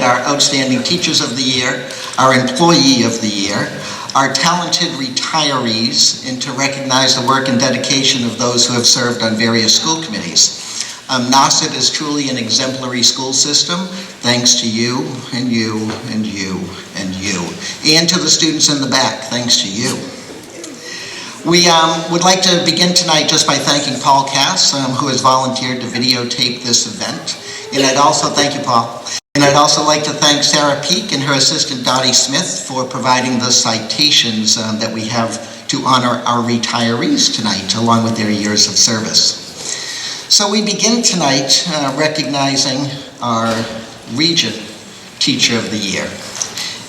our Outstanding Teachers of the Year, our Employee of the Year, our talented retirees, and to recognize the work and dedication of those who have served on various school committees. Nauset is truly an exemplary school system, thanks to you, and you, and you, and you, and to the students in the back, thanks to you. We would like to begin tonight just by thanking Paul Cass, who has volunteered to videotape this event. And I'd also, thank you, Paul. And I'd also like to thank Sarah Peak and her assistant Dottie Smith for providing the citations that we have to honor our retirees tonight, along with their years of service. So we begin tonight recognizing our Regent Teacher of the Year,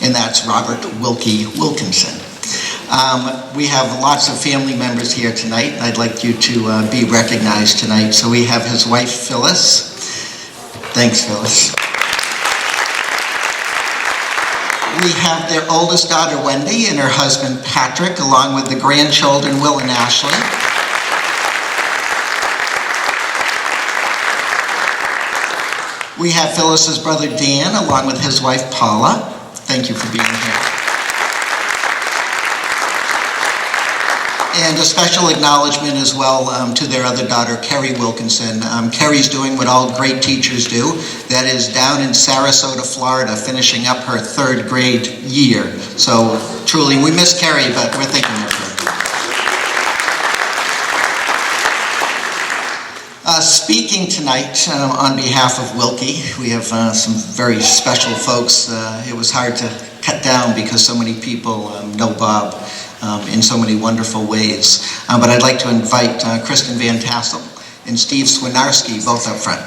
and that's Robert Wilkie Wilkinson. We have lots of family members here tonight, and I'd like you to be recognized tonight. So we have his wife, Phyllis. Thanks, Phyllis. We have their oldest daughter, Wendy, and her husband, Patrick, along with the grandchildren, Will and Ashley. We have Phyllis's brother, Dan, along with his wife, Paula. Thank you for being here. And a special acknowledgement as well to their other daughter, Kerry Wilkinson. Kerry's doing what all great teachers do. That is down in Sarasota, Florida, finishing up her 3rd grade year. So truly, we miss Kerry, but we're thinking of her. Speaking tonight on behalf of Wilkie, we have some very special folks. It was hard to cut down because so many people know Bob in so many wonderful ways. But I'd like to invite Kristen Van Tassel and Steve Swinarski both up front.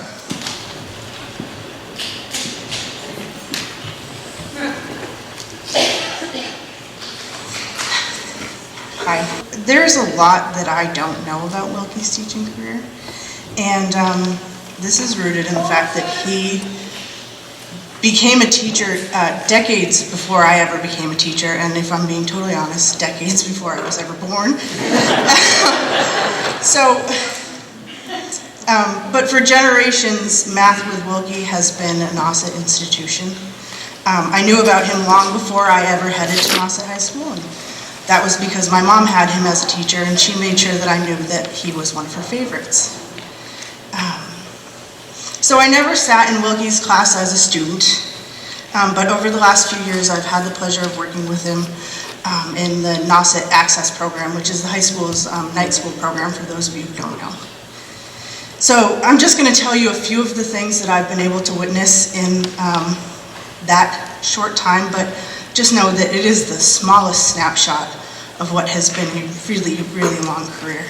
Hi. There's a lot that I don't know about Wilkie's teaching career. And this is rooted in the fact that he became a teacher decades before I ever became a teacher, and if I'm being totally honest, decades before I was ever born. But for generations, math with Wilkie has been a Nauset institution. I knew about him long before I ever headed to Nauset High School, and that was because my mom had him as a teacher, and she made sure that I knew that he was one of her favorites. So I never sat in Wilkie's class as a student, but over the last few years I've had the pleasure of working with him in the Nauset Access program, which is the high school's night school program for those of you who don't know. So I'm just going to tell you a few of the things that I've been able to witness in that short time, but just know that it is the smallest snapshot of what has been a really, really long career.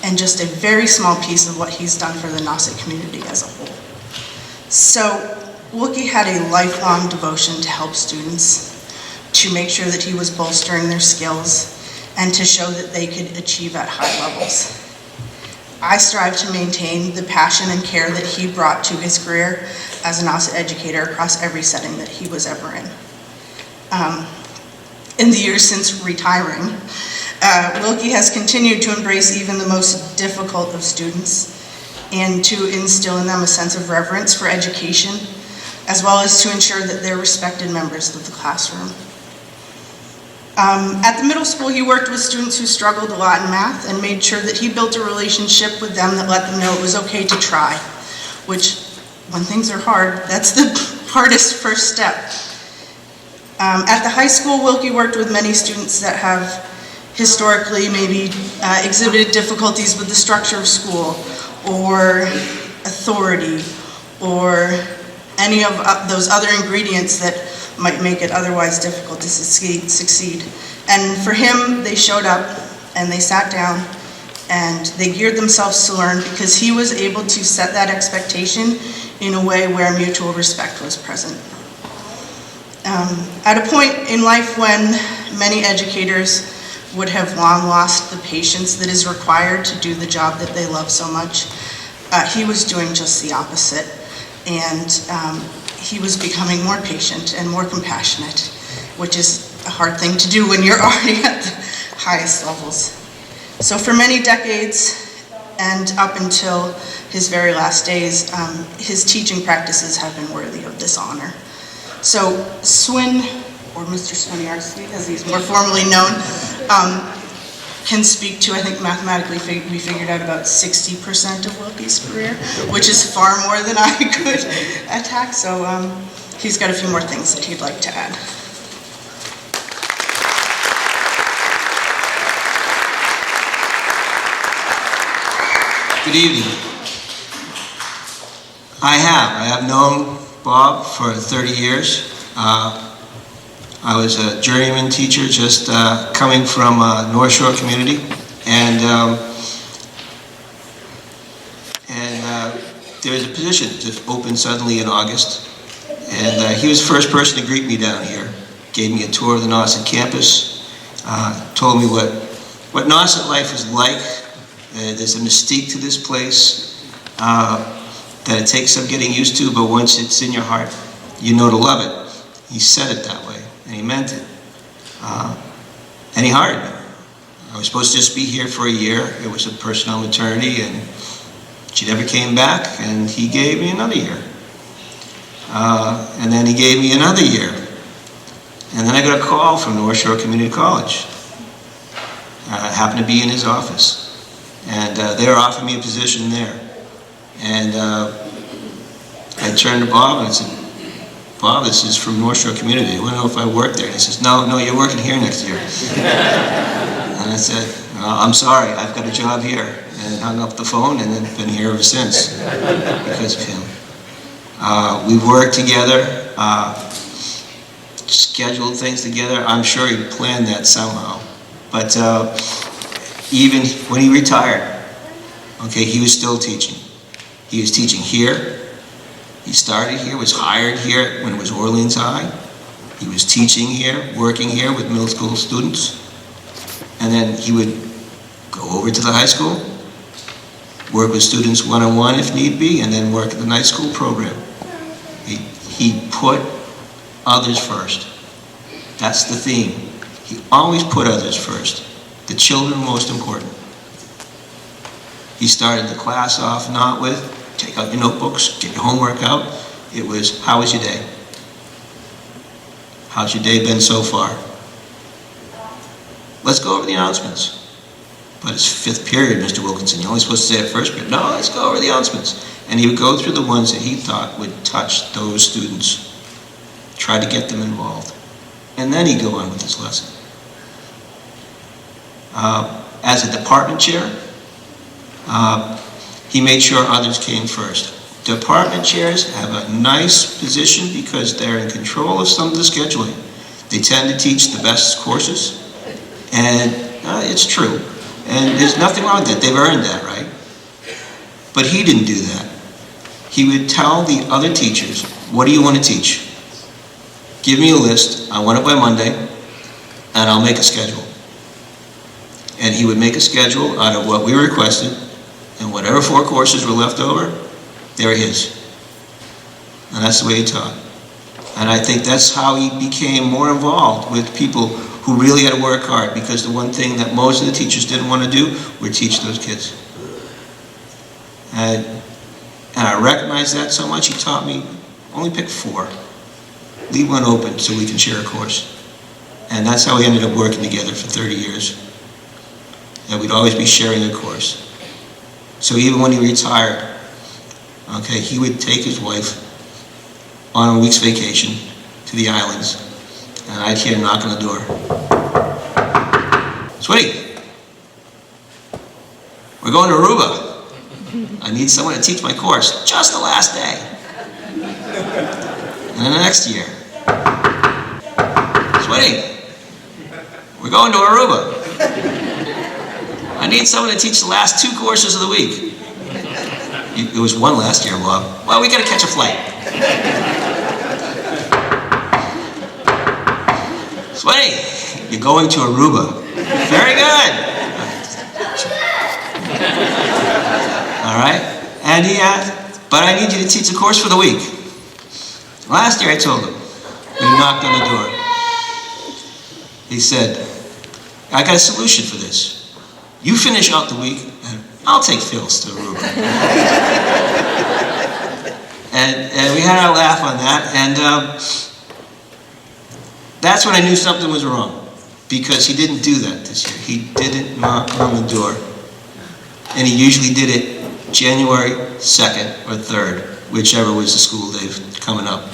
And just a very small piece of what he's done for the Nauset community as a whole. So Wilkie had a lifelong devotion to help students, to make sure that he was bolstering their skills, and to show that they could achieve at high levels. I strive to maintain the passion and care that he brought to his career as a Nauset educator across every setting that he was ever in. In the years since retiring, Wilkie has continued to embrace even the most difficult of students and to instill in them a sense of reverence for education, as well as to ensure that they're respected members of the classroom. At the middle school, he worked with students who struggled a lot in math and made sure that he built a relationship with them that let them know it was okay to try, which, when things are hard, that's the hardest first step. At the high school, Wilkie worked with many students that have historically maybe exhibited difficulties with the structure of school or authority or any of those other ingredients that might make it otherwise difficult to succeed. And for him, they showed up and they sat down and they geared themselves to learn because he was able to set that expectation in a way where mutual respect was present. At a point in life when many educators would have long lost the patience that is required to do the job that they love so much, he was doing just the opposite. And he was becoming more patient and more compassionate, which is a hard thing to do when you're already at the highest levels. So for many decades, and up until his very last days, his teaching practices have been worthy of this honor. So Swin, or Mr. Swiniarski, as he's more formally known, can speak to, I think mathematically we figured out about 60% of Wilkie's career, which is far more than I could attack, so he's got a few more things that he'd like to add. Good evening. I have known Bob for 30 years. I was a journeyman teacher just coming from North Shore community, and there was a position that opened suddenly in August, and he was the first person to greet me down here, gave me a tour of the Nauset campus, told me what Nauset life is like. There's a mystique to this place that it takes some getting used to, but once it's in your heart, you know to love it. He said it that way, and he meant it. And he hired me. I was supposed to just be here for a year. It was a personal maternity, and she never came back, and he gave me another year. And then he gave me another year. And then I got a call from North Shore Community College. I happened to be in his office. And they were offering me a position there. And I turned to Bob and I said, Bob, this is from North Shore Community. I want to know if I work there. And he says, no, you're working here next year. And I said, I'm sorry, I've got a job here. And hung up the phone and then been here ever since because of him. We've worked together, scheduled things together. I'm sure he planned that somehow. But even when he retired, okay, he was still teaching. He was teaching here. He started here, was hired here when it was Orleans High. He was teaching here, working here with middle school students. And then he would go over to the high school, work with students one-on-one if need be, and then work at the night school program. He put others first. That's the theme. He always put others first. The children most important. He started the class off not with, take out your notebooks, get your homework out. It was, how was your day? How's your day been so far? Let's go over the announcements. But it's fifth period, Mr. Wilkinson. You're only supposed to say it first period. No, let's go over the announcements. And he would go through the ones that he thought would touch those students. Try to get them involved. And then he'd go on with his lesson. As a department chair, he made sure others came first. Department chairs have a nice position because they're in control of some of the scheduling. They tend to teach the best courses, and it's true. And there's nothing wrong with that. They've earned that, right? But he didn't do that. He would tell the other teachers, what do you want to teach? Give me a list. I want it by Monday, and I'll make a schedule. And he would make a schedule out of what we requested, and whatever 4 courses were left over, they were his. And that's the way he taught. And I think that's how he became more involved with people who really had to work hard, because the one thing that most of the teachers didn't want to do would teach those kids. And I recognized that so much, he taught me, only pick 4. Leave one open so we can share a course. And that's how we ended up working together for 30 years. And we'd always be sharing a course. So even when he retired, okay, he would take his wife on a week's vacation to the islands, and I'd hear a knock on the door. Sweetie, we're going to Aruba. I need someone to teach my course, just the last day. And then the next year. Sweetie, we're going to Aruba. I need someone to teach the last 2 courses of the week. It was 1 last year, Bob. Well, we gotta catch a flight. Sweetie, you're going to Aruba. Very good. All right? And he asked, but I need you to teach a course for the week. Last year I told him, when he knocked on the door. He said, I got a solution for this. You finish out the week, and I'll take Phil's to Aruba. and we had our laugh on that, and that's when I knew something was wrong, because he didn't do that this year. He didn't knock on the door, and he usually did it January 2nd or 3rd, whichever was the school day coming up.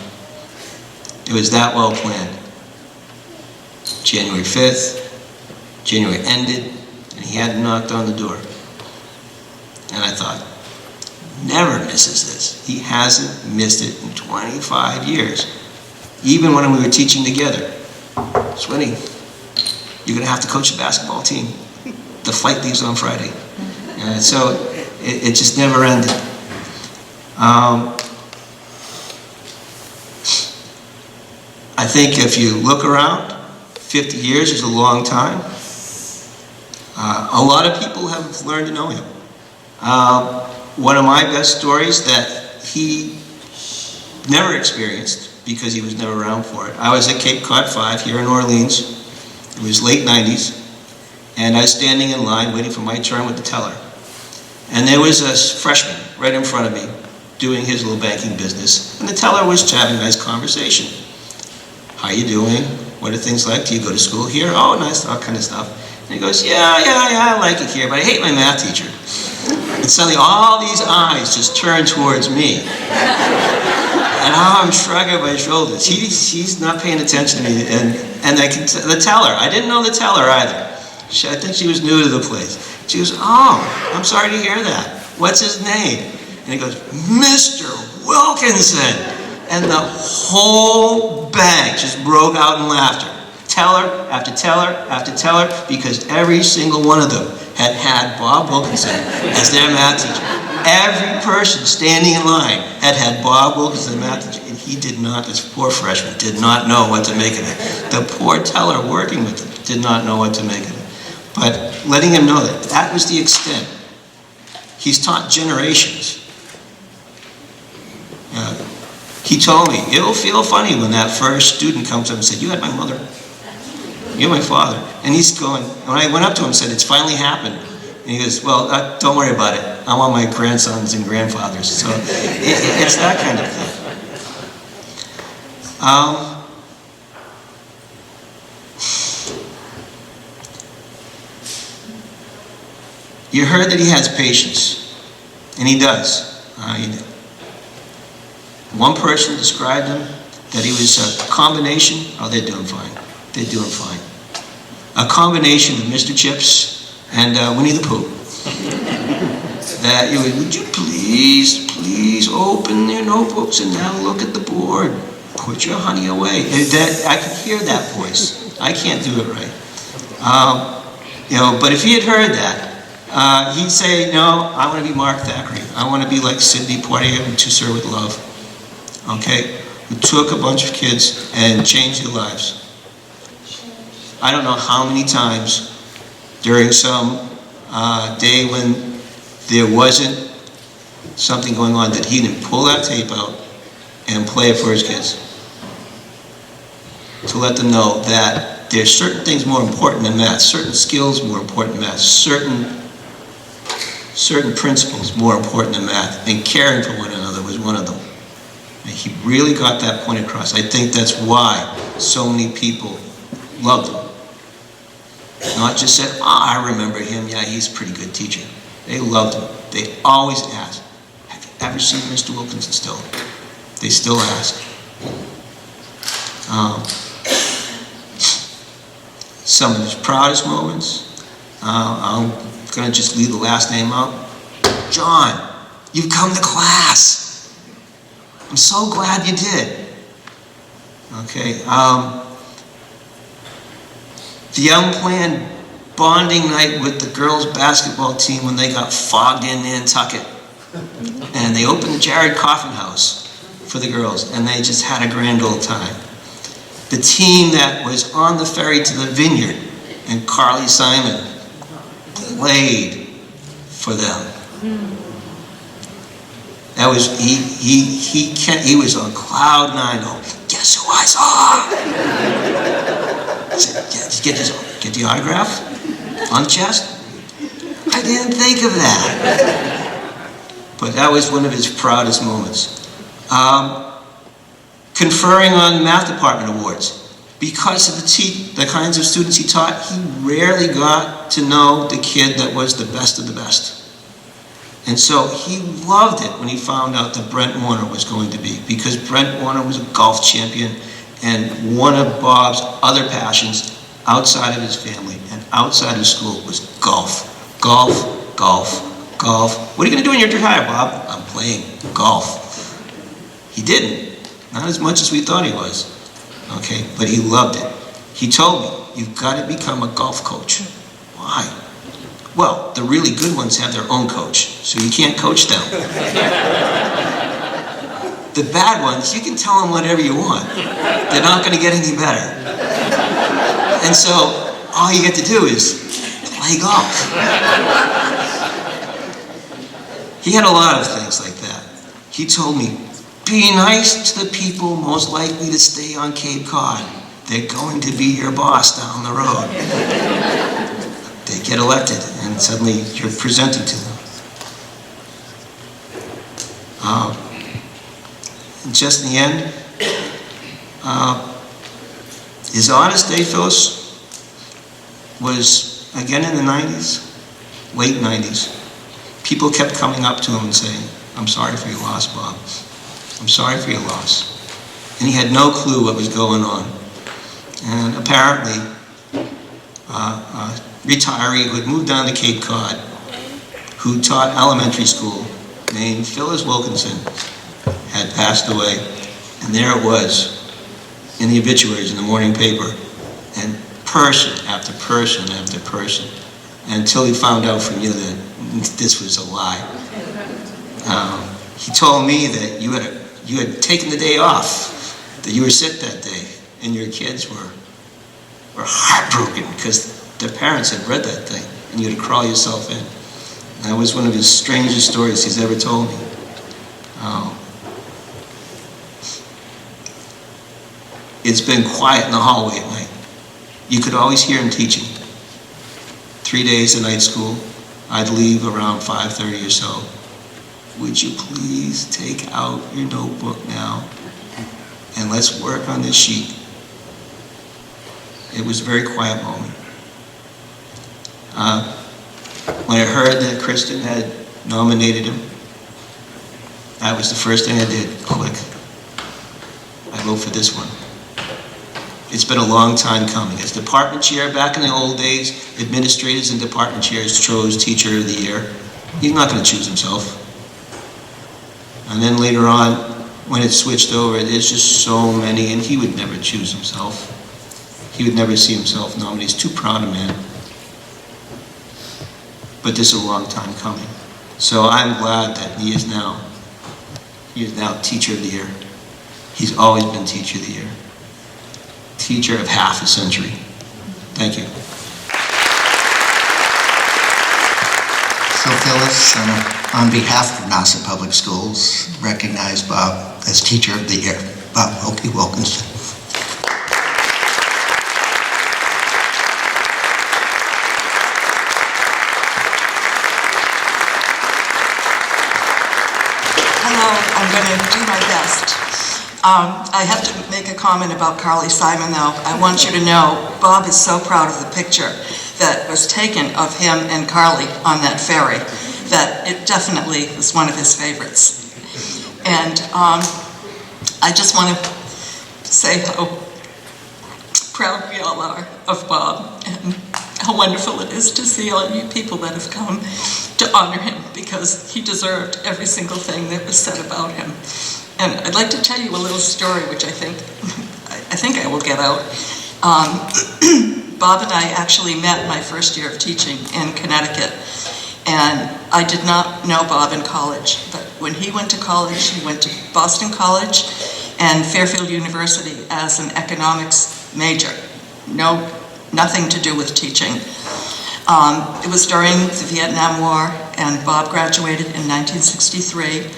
It was that well planned. January 5th, January ended, and he hadn't knocked on the door. And I thought, never misses this. He hasn't missed it in 25 years. Even when we were teaching together. Swinny, you're going to have to coach the basketball team. The flight leaves on Friday. And so it just never ended. I think if you look around, 50 years is a long time. A lot of people have learned to know him. One of my best stories that he never experienced, because he was never around for it. I was at Cape Cod 5 here in Orleans. It was late 90s, and I was standing in line waiting for my turn with the teller. And there was a freshman right in front of me doing his little banking business, and the teller was having a nice conversation. How you doing? What are things like? Do you go to school here? Oh, nice, all kind of stuff. And he goes, yeah, I like it here, but I hate my math teacher. And suddenly all these eyes just turned towards me. And I'm shrugging my shoulders. He's not paying attention to me. And the teller, I didn't know the teller either. I think she was new to the place. She goes, oh, I'm sorry to hear that. What's his name? And he goes, Mr. Wilkinson. And the whole bank just broke out in laughter. Teller after teller after teller, because every single one of them had had Bob Wilkinson as their math teacher. Every person standing in line had Bob Wilkinson as their math teacher, and he did not, this poor freshman, did not know what to make of it. The poor teller working with him did not know what to make of it. But letting him know that was the extent. He's taught generations. He told me, it'll feel funny when that first student comes up and said, you had my mother, you're my father. And he's going, when I went up to him and said, it's finally happened. And he goes, well, don't worry about it. I want my grandsons and grandfathers. So it's that kind of thing. You heard that he has patience, and he does. One person described him that he was a combination, oh, they're doing fine. They're doing fine. A combination of Mr. Chips and Winnie the Pooh. That you would you please open your notebooks and now look at the board. Put your honey away. And I could hear that voice. I can't do it right. But if he had heard that, he'd say, no, I want to be Mark Thackeray. I want to be like Sidney Poitier and To Sir With Love. Okay? Who took a bunch of kids and changed their lives. I don't know how many times during some day when there wasn't something going on that he didn't pull that tape out and play it for his kids. To let them know that there's certain things more important than math, certain skills more important than math, certain principles more important than math, and caring for one another was one of them. And he really got that point across. I think that's why so many people loved him. Not just said, I remember him, yeah, he's a pretty good teacher. They loved him. They always asked, have you ever seen Mr. Wilkinson still? They still ask. Some of his proudest moments, I'm going to just leave the last name out. John, you've come to class. I'm so glad you did. Okay. The unplanned bonding night with the girls' basketball team when they got fogged in Nantucket. And they opened the Jared Coffin House for the girls, and they just had a grand old time. The team that was on the ferry to the Vineyard, and Carly Simon played for them. That was, he was on cloud nine. Oh, guess who I saw? I said, yeah, did you get the autograph on the chest? I I didn't think of that. But that was one of his proudest moments. Conferring on math department awards. Because of the kinds of students he taught, he rarely got to know the kid that was the best of the best. And so he loved it when he found out that Brent Warner was going to be, because Brent Warner was a golf champion, and one of Bob's other passions outside of his family and outside of school was golf. Golf, golf, golf. What are you going to do when you retire, Bob? I'm playing golf. He didn't. Not as much as we thought he was. Okay, but he loved it. He told me, you've got to become a golf coach. Why? Well, the really good ones have their own coach, so you can't coach them. The bad ones, you can tell them whatever you want. They're not going to get any better. And so, all you get to do is play golf. He had a lot of things like that. He told me, be nice to the people most likely to stay on Cape Cod. They're going to be your boss down the road. They get elected, and suddenly you're presented to them. And just in the end, his honest day, Phyllis, was again in the 90s, late 90s. People kept coming up to him and saying, I'm sorry for your loss, Bob. I'm sorry for your loss. And he had no clue what was going on. And apparently, a retiree who had moved down to Cape Cod, who taught elementary school, named Phyllis Wilkinson, had passed away. And there it was, in the obituaries in the morning paper, and person after person after person, until he found out from you that this was a lie. He told me that you had taken the day off, that you were sick that day, and your kids were heartbroken because their parents had read that thing, and you had to crawl yourself in. And that was one of his strangest stories he's ever told me. It's been quiet in the hallway at night. You could always hear him teaching. 3 days of night school. I'd leave around 5:30 or so. Would you please take out your notebook now and let's work on this sheet. It was a very quiet moment. When I heard that Kristen had nominated him, that was the first thing I did. Click. I vote for this one. It's been a long time coming. As department chair, back in the old days, administrators and department chairs chose Teacher of the Year. He's not going to choose himself. And then later on, when it switched over, there's just so many, and he would never choose himself. He would never see himself nominated. He's too proud a man. But this is a long time coming. So I'm glad that he is now Teacher of the Year. He's always been Teacher of the Year. Teacher of half a century. Thank you. So Phyllis, on behalf of Nauset Public Schools, recognize Bob as Teacher of the Year. Bob Wilkie Wilkinson. Hello, I'm going to do my best. I have to make a comment about Carly Simon, though. I want you to know, Bob is so proud of the picture that was taken of him and Carly on that ferry, that it definitely was one of his favorites. And I just want to say how proud we all are of Bob, and how wonderful it is to see all you people that have come to honor him, because he deserved every single thing that was said about him. And I'd like to tell you a little story, which I think I will get out. Bob and I actually met my first year of teaching in Connecticut, and I did not know Bob in college, but when he went to college, he went to Boston College and Fairfield University as an economics major. Nothing to do with teaching. It was during the Vietnam War, and Bob graduated in 1963.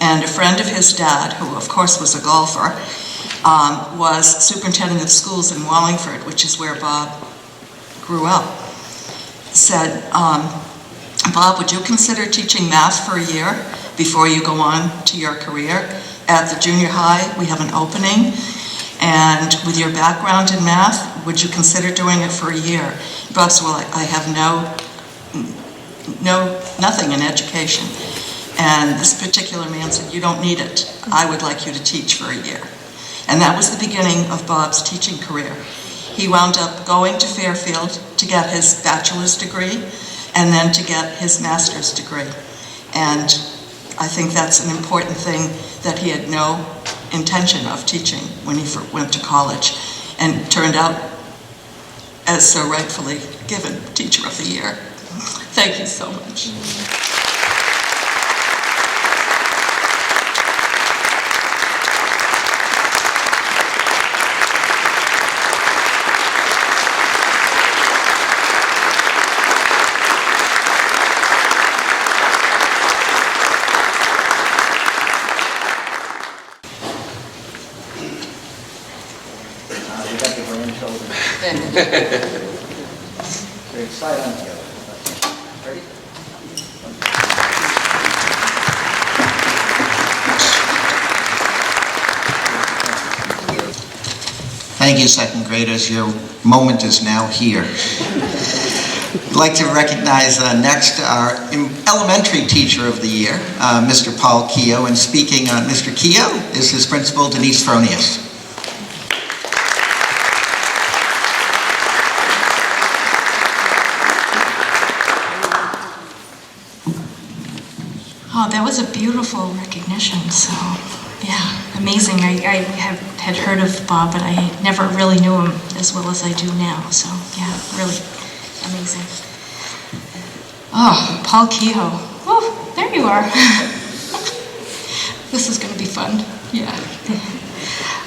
And a friend of his dad, who of course was a golfer, was superintendent of schools in Wallingford, which is where Bob grew up, said, Bob, would you consider teaching math for a year before you go on to your career? At the junior high, we have an opening, and with your background in math, would you consider doing it for a year? Bob said, well, I have nothing in education. And this particular man said, you don't need it. I would like you to teach for a year. And that was the beginning of Bob's teaching career. He wound up going to Fairfield to get his bachelor's degree and then to get his master's degree. And I think that's an important thing, that he had no intention of teaching when he went to college, and turned out as so rightfully given Teacher of the Year. Thank you so much. We got the grandchildren. Very excited on together. Ready? Thank you, second graders. Your moment is now here. I'd like to recognize next our elementary teacher of the year, Mr. Paul Keogh, and speaking on Mr. Keogh is his principal, Denise Fronius. Oh, that was a beautiful recognition, so yeah, amazing. I had heard of Bob, but I never really knew him as well as I do now, so yeah, really amazing. Oh, Paul Keogh. Oh, there you are. This is going to be fun, yeah.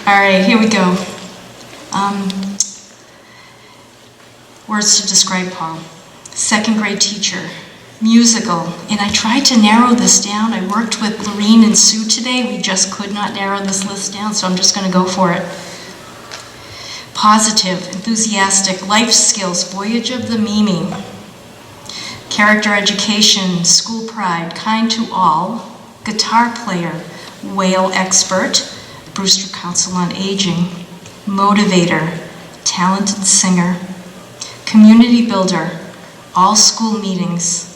All right, here we go. Words to describe Paul. Second grade teacher. Musical, and I tried to narrow this down. I worked with Lorene and Sue today. We just could not narrow this list down, so I'm just going to go for it. Positive, enthusiastic, life skills, voyage of the Mimi. Character education, school pride, kind to all. Guitar player, whale expert, Brewster Council on Aging. Motivator, talented singer. Community builder, all school meetings.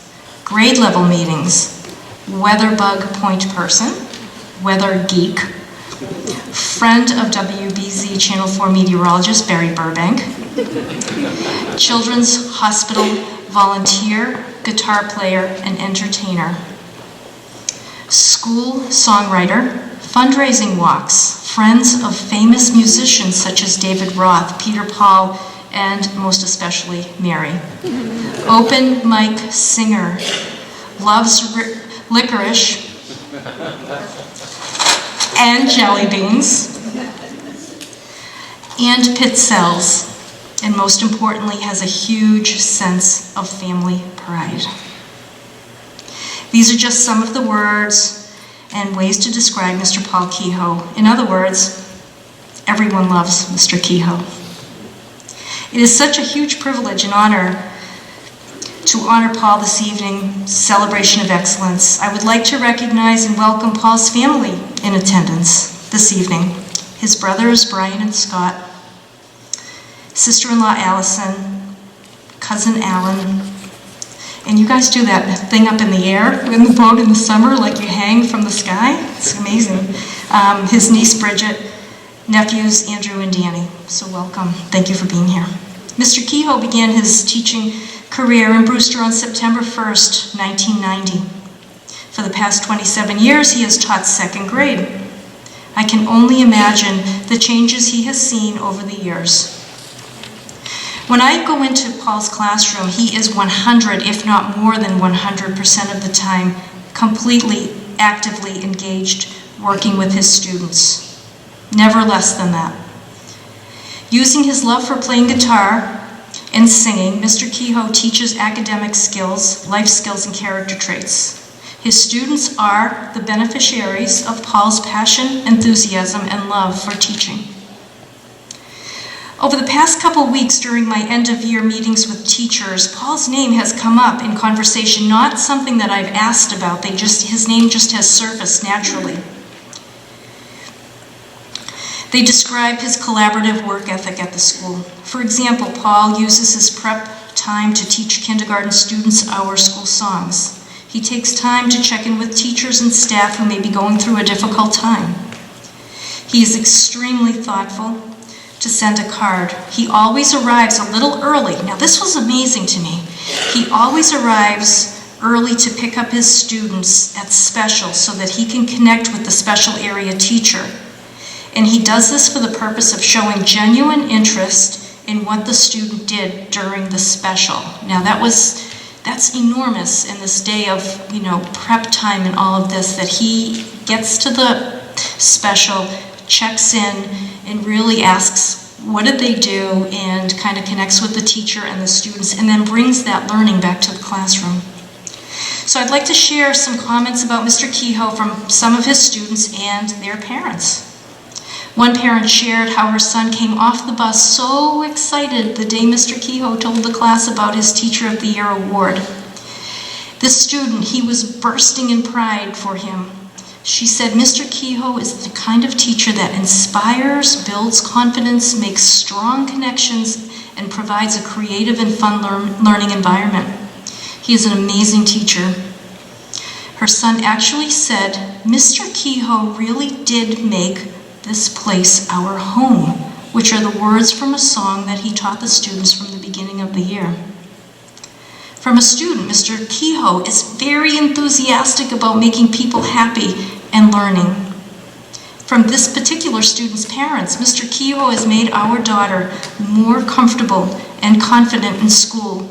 Grade level meetings, weather bug point person, weather geek, friend of WBZ Channel 4 meteorologist Barry Burbank, Children's Hospital volunteer, guitar player, and entertainer, school songwriter, fundraising walks, friends of famous musicians such as David Roth, Peter Paul, and most especially Mary. Open mic singer, loves licorice and jelly beans and pit cells, and most importantly has a huge sense of family pride. These are just some of the words and ways to describe Mr. Paul Keogh. In other words, everyone loves Mr. Keogh. It is such a huge privilege and honor to honor Paul this evening, celebration of excellence. I would like to recognize and welcome Paul's family in attendance this evening. His brothers, Brian and Scott, sister-in-law, Allison, cousin, Alan, and you guys do that thing up in the air in the boat in the summer, like you hang from the sky. It's amazing. His niece, Bridget, nephews, Andrew and Danny. So welcome. Thank you for being here. Mr. Keogh began his teaching career in Brewster on September 1st, 1990. For the past 27 years, he has taught second grade. I can only imagine the changes he has seen over the years. When I go into Paul's classroom, he is 100, if not more than 100% of the time, completely, actively engaged, working with his students. Never less than that. Using his love for playing guitar and singing, Mr. Keogh teaches academic skills, life skills, and character traits. His students are the beneficiaries of Paul's passion, enthusiasm, and love for teaching. Over the past couple weeks during my end-of-year meetings with teachers, Paul's name has come up in conversation, not something that I've asked about. His name just has surfaced naturally. They describe his collaborative work ethic at the school. For example, Paul uses his prep time to teach kindergarten students our school songs. He takes time to check in with teachers and staff who may be going through a difficult time. He is extremely thoughtful to send a card. He always arrives a little early. Now, this was amazing to me. He always arrives early to pick up his students at special so that he can connect with the special area teacher. And he does this for the purpose of showing genuine interest in what the student did during the special. Now, that's enormous in this day of, prep time and all of this, that he gets to the special, checks in, and really asks, what did they do, and kind of connects with the teacher and the students, and then brings that learning back to the classroom. So I'd like to share some comments about Mr. Kehoe from some of his students and their parents. One parent shared how her son came off the bus so excited the day Mr. Kehoe told the class about his Teacher of the Year award. This student, he was bursting in pride for him. She said, Mr. Kehoe is the kind of teacher that inspires, builds confidence, makes strong connections, and provides a creative and fun learning environment. He is an amazing teacher. Her son actually said, Mr. Kehoe really did make this place our home, which are the words from a song that he taught the students from the beginning of the year. From a student, Mr. Kehoe is very enthusiastic about making people happy and learning. From this particular student's parents, Mr. Kehoe has made our daughter more comfortable and confident in school,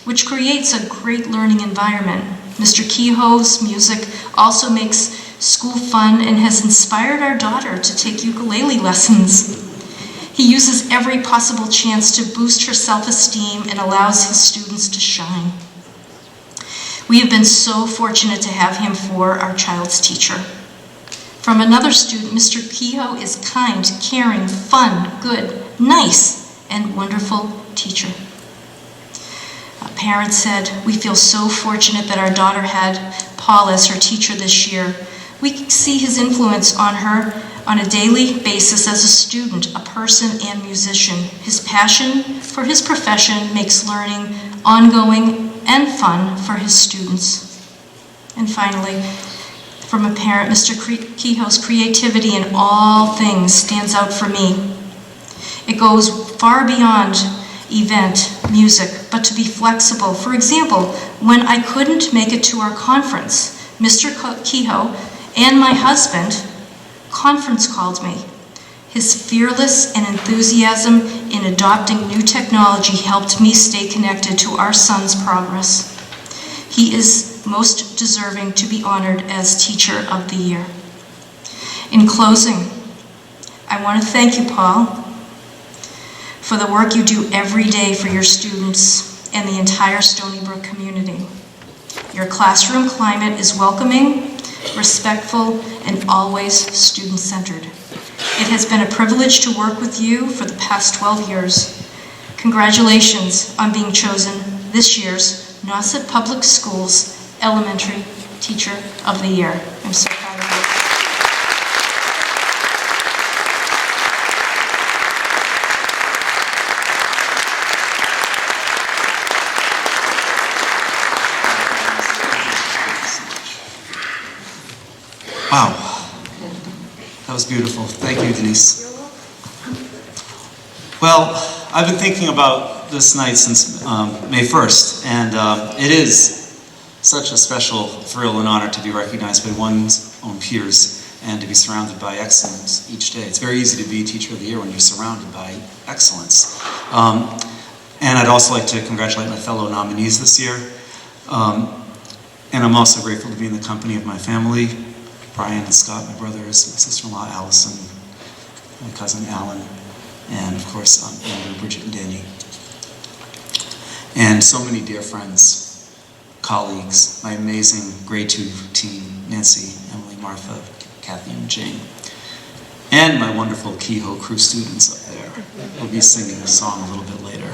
which creates a great learning environment. Mr. Kehoe's music also makes school fun and has inspired our daughter to take ukulele lessons. He uses every possible chance to boost her self-esteem and allows his students to shine. We have been so fortunate to have him for our child's teacher. From another student, Mr. Kehoe is kind, caring, fun, good, nice, and wonderful teacher. A parent said, we feel so fortunate that our daughter had Paul as her teacher this year. We see his influence on her on a daily basis as a student, a person, and musician. His passion for his profession makes learning ongoing and fun for his students. And finally, from a parent, Mr. Kehoe's creativity in all things stands out for me. It goes far beyond event, music, but to be flexible. For example, when I couldn't make it to our conference, Mr. Kehoe and my husband conference called me. His fearless and enthusiasm in adopting new technology helped me stay connected to our son's progress. He is most deserving to be honored as Teacher of the Year. In closing, I want to thank you, Paul, for the work you do every day for your students and the entire Stony Brook community. Your classroom climate is welcoming, respectful, and always student-centered. It has been a privilege to work with you for the past 12 years. Congratulations on being chosen this year's Nauset Public Schools Elementary Teacher of the Year. I'm so proud of you. Wow, that was beautiful. Thank you, Denise. Well, I've been thinking about this night since May 1st, and it is such a special thrill and honor to be recognized by one's own peers and to be surrounded by excellence each day. It's very easy to be Teacher of the Year when you're surrounded by excellence. And I'd also like to congratulate my fellow nominees this year. And I'm also grateful to be in the company of my family, Brian and Scott, my brothers, my sister-in-law Allison, my cousin Alan, and of course Andrew, Bridget, and Danny. And so many dear friends, colleagues, my amazing grade 2 team, Nancy, Emily, Martha, Kathy, and Jane. and my wonderful Kehoe crew students up there. We'll be singing a song a little bit later.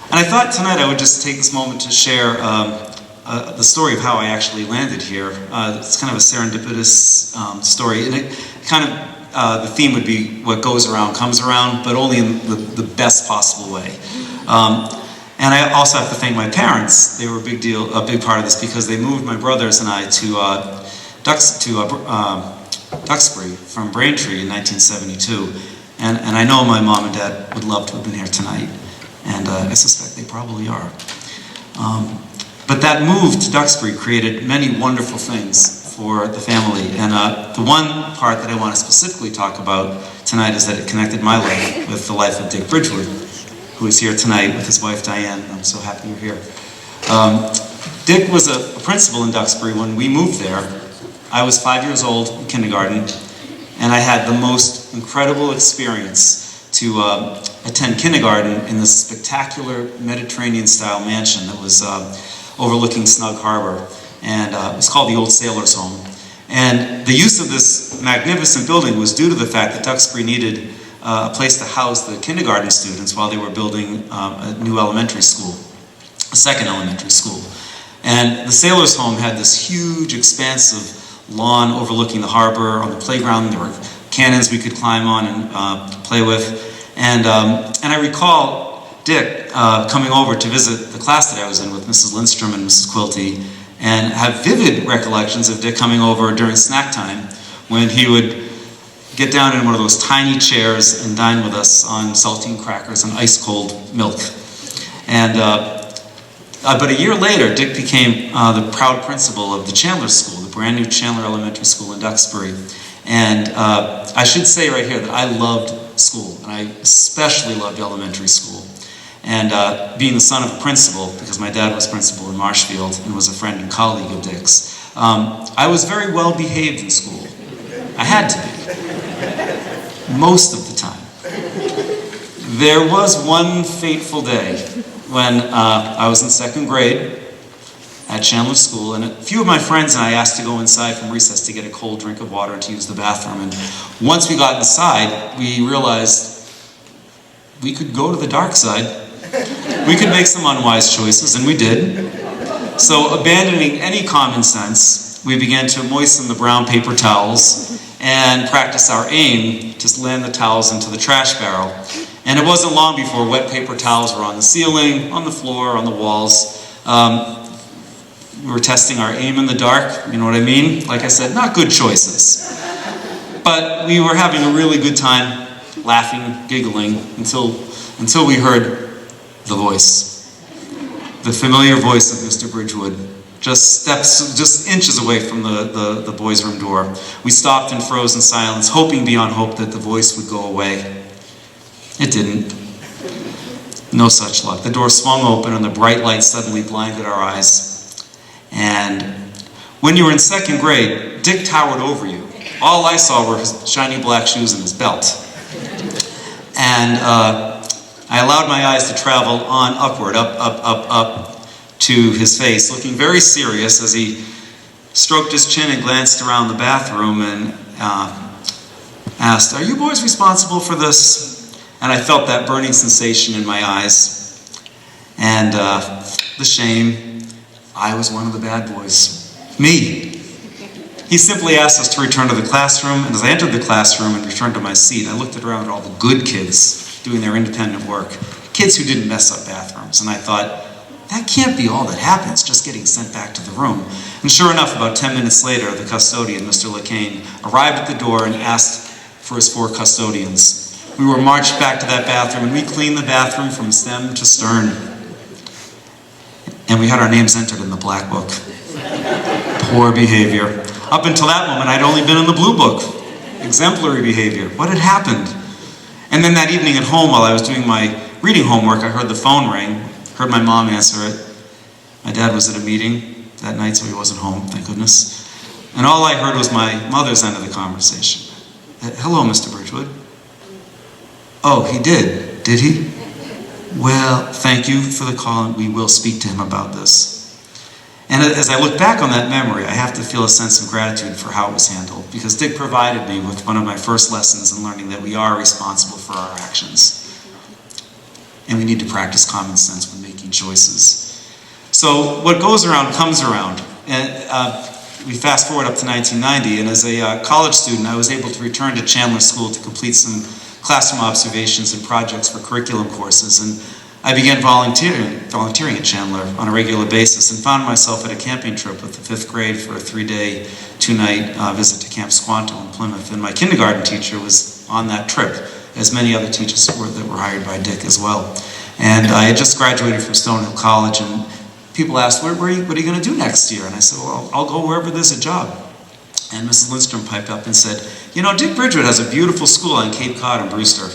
And I thought tonight I would just take this moment to share the story of how I actually landed here. It's kind of a serendipitous story, and it kind of, the theme would be what goes around comes around, but only in the best possible way. And I also have to thank my parents. They were a big part of this, because they moved my brothers and I to Duxbury from Braintree in 1972. And I know my mom and dad would love to have been here tonight, and I suspect they probably are. But that move to Duxbury created many wonderful things for the family. And the one part that I want to specifically talk about tonight is that it connected my life with the life of Dick Bridgewood, who is here tonight with his wife Diane. I'm so happy you're here. Dick was a principal in Duxbury when we moved there. I was 5 years old in kindergarten, and I had the most incredible experience to attend kindergarten in this spectacular Mediterranean-style mansion that was overlooking Snug Harbor, and it was called the Old Sailors' Home. And the use of this magnificent building was due to the fact that Duxbury needed a place to house the kindergarten students while they were building a new elementary school, a second elementary school. And the Sailors' Home had this huge, expansive lawn overlooking the harbor. On the playground there were cannons we could climb on and play with. And I recall Dick coming over to visit the class that I was in with Mrs. Lindstrom and Mrs. Quilty, and have vivid recollections of Dick coming over during snack time when he would get down in one of those tiny chairs and dine with us on saltine crackers and ice-cold milk. And but a year later, Dick became the proud principal of the Chandler School, the brand new Chandler Elementary School in Duxbury. And I should say right here that I loved school, and I especially loved elementary school. And being the son of a principal, because my dad was principal in Marshfield and was a friend and colleague of Dick's, I was very well behaved in school. I had to be, most of the time. There was one fateful day when I was in second grade at Chandler School, and a few of my friends and I asked to go inside from recess to get a cold drink of water and to use the bathroom. And once we got inside, we realized we could go to the dark side. We could make some unwise choices, and we did. So, abandoning any common sense, we began to moisten the brown paper towels and practice our aim to land the towels into the trash barrel. And it wasn't long before wet paper towels were on the ceiling, on the floor, on the walls. We were testing our aim in the dark, you know what I mean? Like I said, not good choices. But we were having a really good time, laughing, giggling, until we heard the voice. The familiar voice of Mr. Bridgewood, just inches away from the boys' room door. We stopped in frozen silence, hoping beyond hope that the voice would go away. It didn't. No such luck. The door swung open and the bright light suddenly blinded our eyes. And when you were in second grade, Dick towered over you. All I saw were his shiny black shoes and his belt. And I allowed my eyes to travel on upward, up to his face, looking very serious as he stroked his chin and glanced around the bathroom and asked, "Are you boys responsible for this?" And I felt that burning sensation in my eyes. And the shame, I was one of the bad boys. Me. He simply asked us to return to the classroom, and as I entered the classroom and returned to my seat, I looked around at all the good kids doing their independent work, kids who didn't mess up bathrooms, and I thought, that can't be all that happens, just getting sent back to the room. And sure enough, about 10 minutes later, the custodian, Mr. LeCain, arrived at the door and asked for his 4 custodians. We were marched back to that bathroom, and we cleaned the bathroom from stem to stern. And we had our names entered in the black book. Poor behavior. Up until that moment, I'd only been in the blue book. Exemplary behavior. What had happened? And then that evening at home, while I was doing my reading homework, I heard the phone ring, heard my mom answer it. My dad was at a meeting that night, so he wasn't home, thank goodness. And all I heard was my mother's end of the conversation. "Hello, Mr. Bridgewood." "Oh, he did he? Well, thank you for the call, and we will speak to him about this." And as I look back on that memory, I have to feel a sense of gratitude for how it was handled, because Dick provided me with one of my first lessons in learning that we are responsible for our actions. And we need to practice common sense when making choices. So what goes around comes around. And we fast forward up to 1990, and as a college student, I was able to return to Chandler School to complete some classroom observations and projects for curriculum courses. And I began volunteering at Chandler on a regular basis, and found myself at a camping trip with the 5th grade for a 3-day, 2-night visit to Camp Squanto in Plymouth. And my kindergarten teacher was on that trip, as many other teachers that were hired by Dick as well. And I had just graduated from Stonehill College, and people asked, what are you going to do next year? And I said, well, I'll go wherever there's a job. And Mrs. Lindstrom piped up and said, you know, Dick Bridgewood has a beautiful school on Cape Cod in Brewster.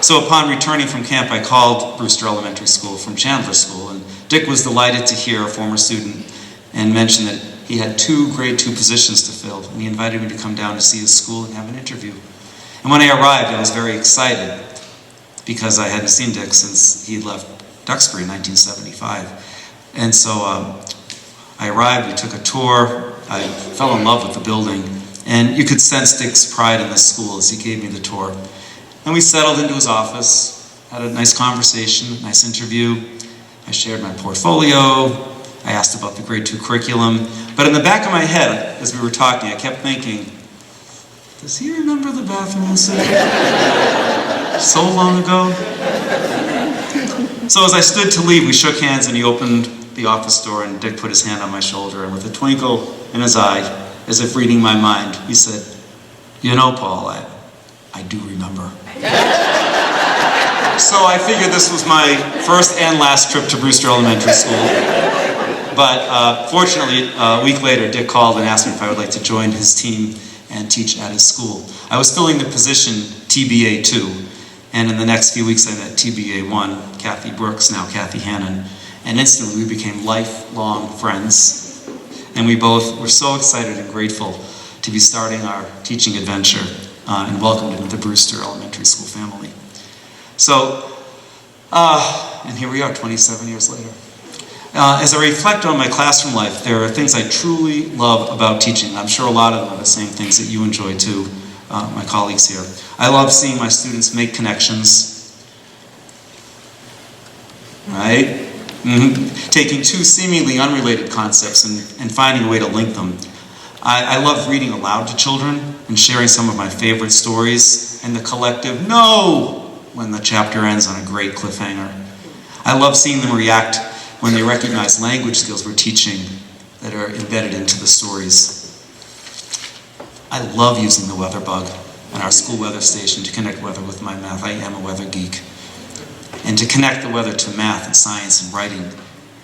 So upon returning from camp, I called Brewster Elementary School from Chandler School, and Dick was delighted to hear a former student and mentioned that he had 2 grade 2 positions to fill, and he invited me to come down to see his school and have an interview. And when I arrived, I was very excited because I hadn't seen Dick since he had left Duxbury in 1975. And so I arrived, we took a tour, I fell in love with the building, and you could sense Dick's pride in the school as he gave me the tour. And we settled into his office, had a nice conversation, nice interview. I shared my portfolio, I asked about the grade 2 curriculum, but in the back of my head, as we were talking, I kept thinking, does he remember the bathroom incident? So long ago? So as I stood to leave, we shook hands and he opened the office door and Dick put his hand on my shoulder, and with a twinkle in his eye, as if reading my mind, he said, you know, Paul, I do remember. So I figured this was my first and last trip to Brewster Elementary School. But fortunately, a week later, Dick called and asked me if I would like to join his team and teach at his school. I was filling the position TBA 2, and in the next few weeks I met TBA 1, Kathy Brooks, now Kathy Hannon, and instantly we became lifelong friends. And we both were so excited and grateful to be starting our teaching adventure and welcomed into the Brewster Elementary School family. So, and here we are 27 years later. As I reflect on my classroom life, there are things I truly love about teaching. I'm sure a lot of them are the same things that you enjoy too, my colleagues here. I love seeing my students make connections, right? Taking 2 seemingly unrelated concepts and finding a way to link them. I love reading aloud to children and sharing some of my favorite stories and the collective "no" when the chapter ends on a great cliffhanger. I love seeing them react when they recognize language skills we're teaching that are embedded into the stories. I love using the weather bug and our school weather station to connect weather with my math. I am a weather geek. And to connect the weather to math and science and writing.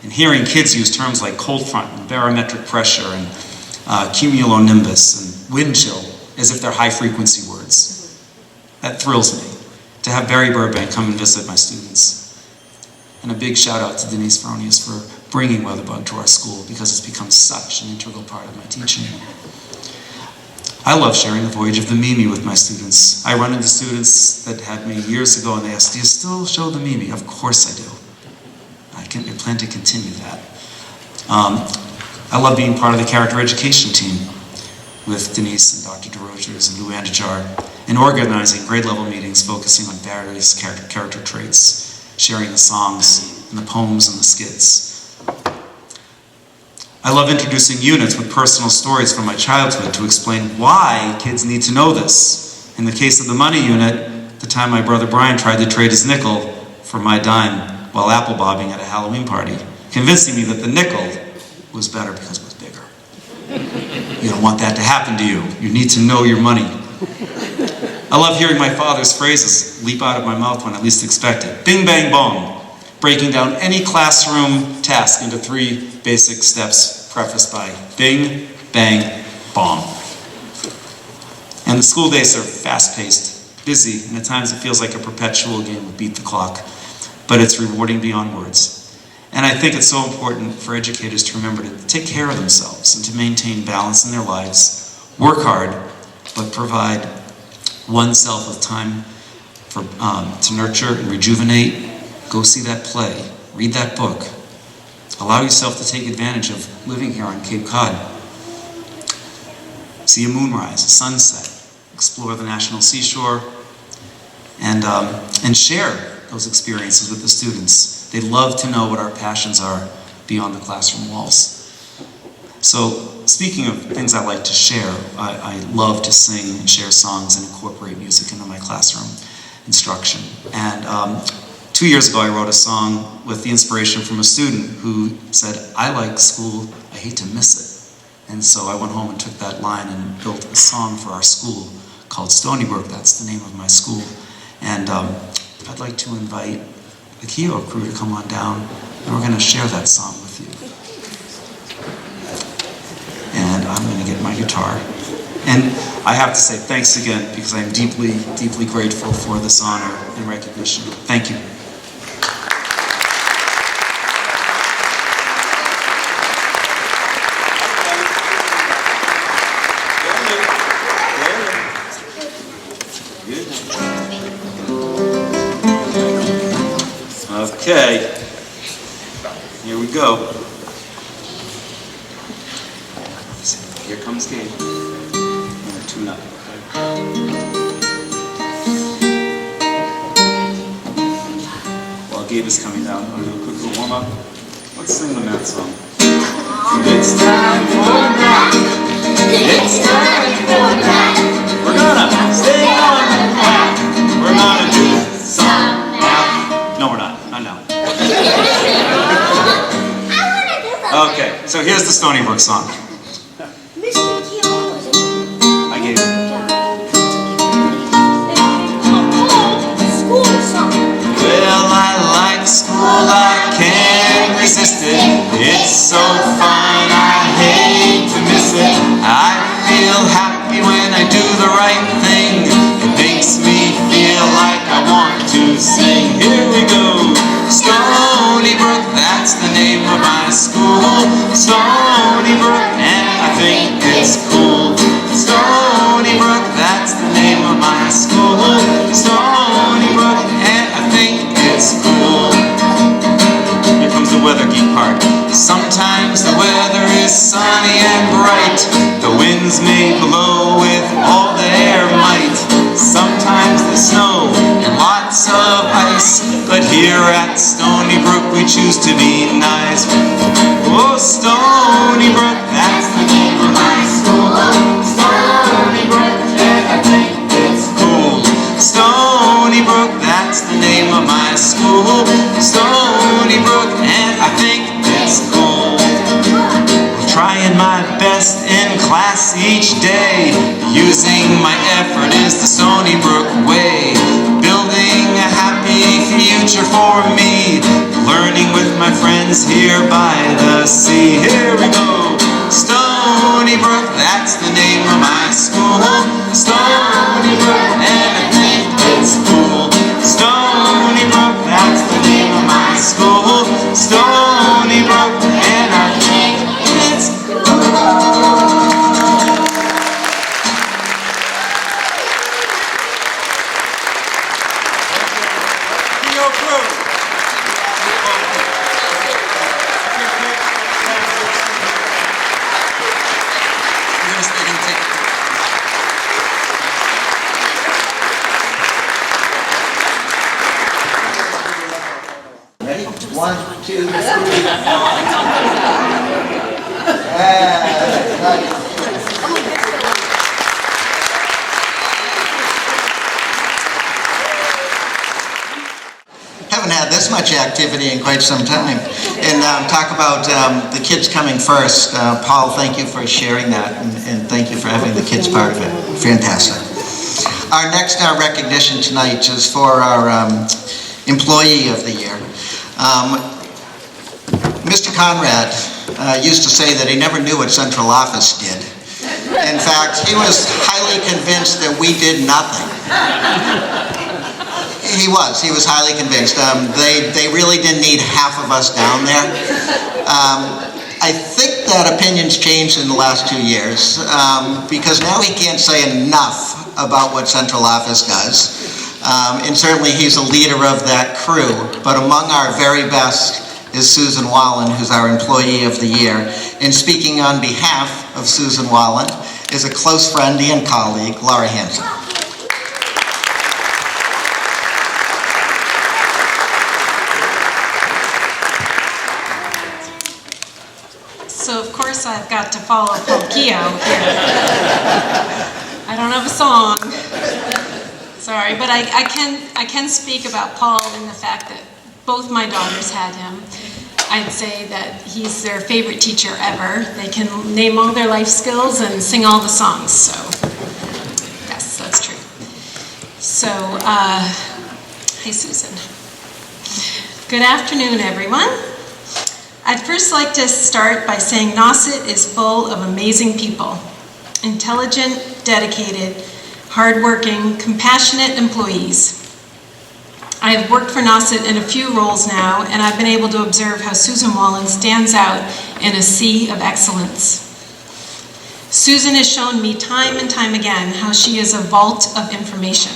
And hearing kids use terms like cold front and barometric pressure and cumulonimbus and wind chill as if they're high frequency words. That thrills me. To have Barry Burbank come and visit my students. And a big shout out to Denise Feronius for bringing Weatherbug to our school, because it's become such an integral part of my teaching. I love sharing the voyage of the Mimi with my students. I run into students that had me years ago and they ask, do you still show the Mimi? Of course I do. I plan to continue that. I love being part of the character education team with Denise and Dr. DeRogers and Lou Andijar, and organizing grade level meetings focusing on various character traits, sharing the songs and the poems and the skits. I love introducing units with personal stories from my childhood to explain why kids need to know this. In the case of the money unit, the time my brother Brian tried to trade his nickel for my dime while apple bobbing at a Halloween party, convincing me that the nickel was better because it was bigger. You don't want that to happen to you. You need to know your money. I love hearing my father's phrases leap out of my mouth when I least expect it. Bing, bang, bong. Breaking down any classroom task into 3 basic steps, prefaced by bing, bang, bong. And the school days are fast-paced, busy, and at times it feels like a perpetual game of beat the clock, but it's rewarding beyond words. And I think it's so important for educators to remember to take care of themselves and to maintain balance in their lives, work hard, but provide oneself with time to nurture and rejuvenate. Go see that play, read that book, Allow yourself to take advantage of living here on Cape Cod. See a moonrise, a sunset, explore the National Seashore, and share those experiences with the students. They love to know what our passions are beyond the classroom walls. So, speaking of things I like to share, I love to sing and share songs and incorporate music into my classroom instruction. And 2 years ago I wrote a song with the inspiration from a student who said, "I like school, I hate to miss it." And so I went home and took that line and built a song for our school called Stony Brook. That's the name of my school. And I'd like to invite the Keo crew to come on down, and we're going to share that song with you. And I'm going to get my guitar. And I have to say thanks again, because I'm deeply, deeply grateful for this honor and recognition. Thank you. Okay, here we go. Here comes Gabe. I'm going to tune up, okay? While Gabe is coming down, I'm going to do a quick little warm-up. Let's sing the Matt song. It's time for Matt. It's time for Matt. We're gonna stay on the path. We're gonna do some math. No, we're not. Not now. Okay, so here's the Stony Brook song. I gave it. Well, I like school, I can't resist it. It's so fun, I hate to miss it. I feel happy when I do the right thing. It makes me feel like I want to sing. Here we go. Stony Brook, that's the name of my school. Stony Brook, and I think it's cool. Stony Brook, that's the name of my school. Stony Brook, and I think it's cool. Here comes the weather geek part. Sometimes the weather is sunny and bright. The winds may blow with all their might. Sometimes the snow and lots of ice. But here at Stony Brook we choose to be nice. Oh, Stony Brook, that's the name of my school. Stony Brook, and I think it's cool. Stony Brook, that's the name of my school. Stony Brook, and I think it's cool. Trying my best in class each day. Using my effort is the Stony Brook way. Building a happy future for me. Learning with my friends here by the sea. Here we go. Stony Brook, that's the name of my school. Stony Brook, and I think it's cool. Stony Brook, that's the name of my school. Stony Brook, and I think it's cool. Ready? 1, 2, 3. Haven't had this much activity in quite some time. And talk about the kids coming first. Paul, thank you for sharing that, and thank you for having the kids part of it. Fantastic. Our next recognition tonight is for our Employee of the Year. Mr. Conrad used to say that he never knew what central office did. In fact, he was highly convinced that we did nothing. He was highly convinced. They really didn't need half of us down there. I think that opinion's changed in the last 2 years, because now he can't say enough about what central office does. And certainly he's a leader of that crew, but among our very best is Susan Wallen, who's our Employee of the Year. And speaking on behalf of Susan Wallen is a close friend and colleague, Laura Hansen. So of course I've got to follow Polkio here. I don't have a song. Sorry, but I can speak about Paul in the fact that both my daughters had him. I'd say that he's their favorite teacher ever. They can name all their life skills and sing all the songs, so yes, that's true. So, hi Susan. Good afternoon, everyone. I'd first like to start by saying Nauset is full of amazing people. Intelligent, dedicated, hardworking, compassionate employees. I have worked for Nauset in a few roles now, and I've been able to observe how Susan Wallen stands out in a sea of excellence. Susan has shown me time and time again how she is a vault of information.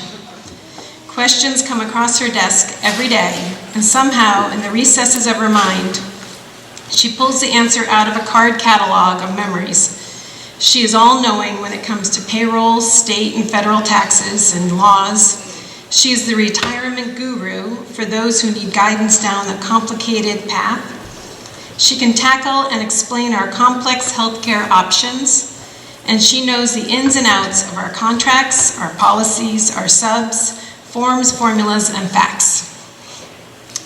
Questions come across her desk every day, and somehow, in the recesses of her mind, she pulls the answer out of a card catalog of memories. She is all-knowing when it comes to payroll, state and federal taxes and laws. She is the retirement guru for those who need guidance down the complicated path. She can tackle and explain our complex healthcare options, and she knows the ins and outs of our contracts, our policies, our subs, forms, formulas, and facts.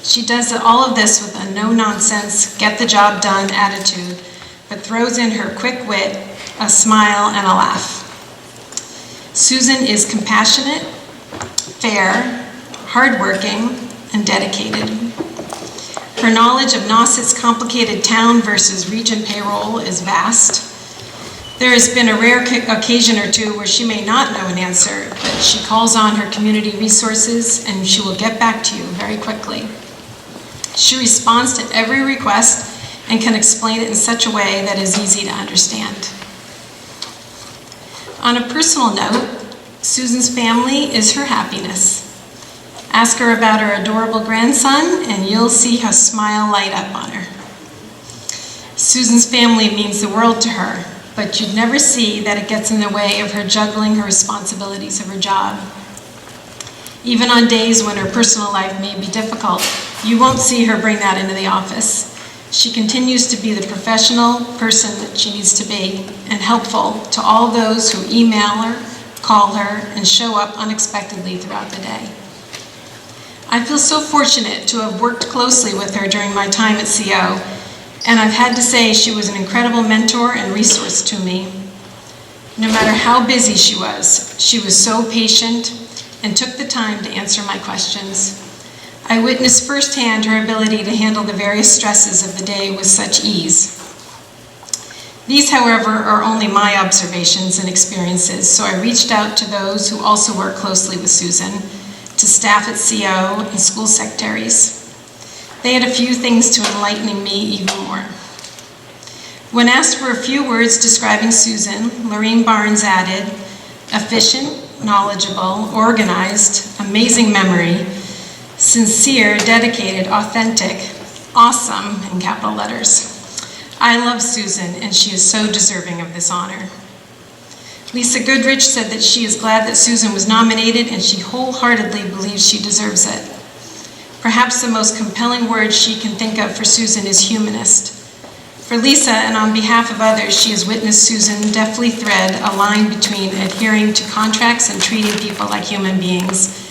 She does all of this with a no-nonsense, get-the-job-done attitude, but throws in her quick wit, a smile, and a laugh. Susan is compassionate, fair, hardworking, and dedicated. Her knowledge of Nauset's complicated town versus region payroll is vast. There has been a rare occasion or two where she may not know an answer, but she calls on her community resources and she will get back to you very quickly. She responds to every request and can explain it in such a way that is easy to understand. On a personal note, Susan's family is her happiness. Ask her about her adorable grandson and you'll see her smile light up on her. Susan's family means the world to her, but you'd never see that it gets in the way of her juggling her responsibilities of her job. Even on days when her personal life may be difficult, you won't see her bring that into the office. She continues to be the professional person that she needs to be and helpful to all those who email her, call her, and show up unexpectedly throughout the day. I feel so fortunate to have worked closely with her during my time at CO, and I've had to say she was an incredible mentor and resource to me. No matter how busy she was so patient and took the time to answer my questions. I witnessed firsthand her ability to handle the various stresses of the day with such ease. These, however, are only my observations and experiences, so I reached out to those who also work closely with Susan, to staff at CO and school secretaries. They had a few things to enlighten me even more. When asked for a few words describing Susan, Lorraine Barnes added, efficient, knowledgeable, organized, amazing memory, sincere, dedicated, authentic, awesome, in capital letters. I love Susan, and she is so deserving of this honor. Lisa Goodrich said that she is glad that Susan was nominated, and she wholeheartedly believes she deserves it. Perhaps the most compelling word she can think of for Susan is humanist. For Lisa, and on behalf of others, she has witnessed Susan deftly thread a line between adhering to contracts and treating people like human beings.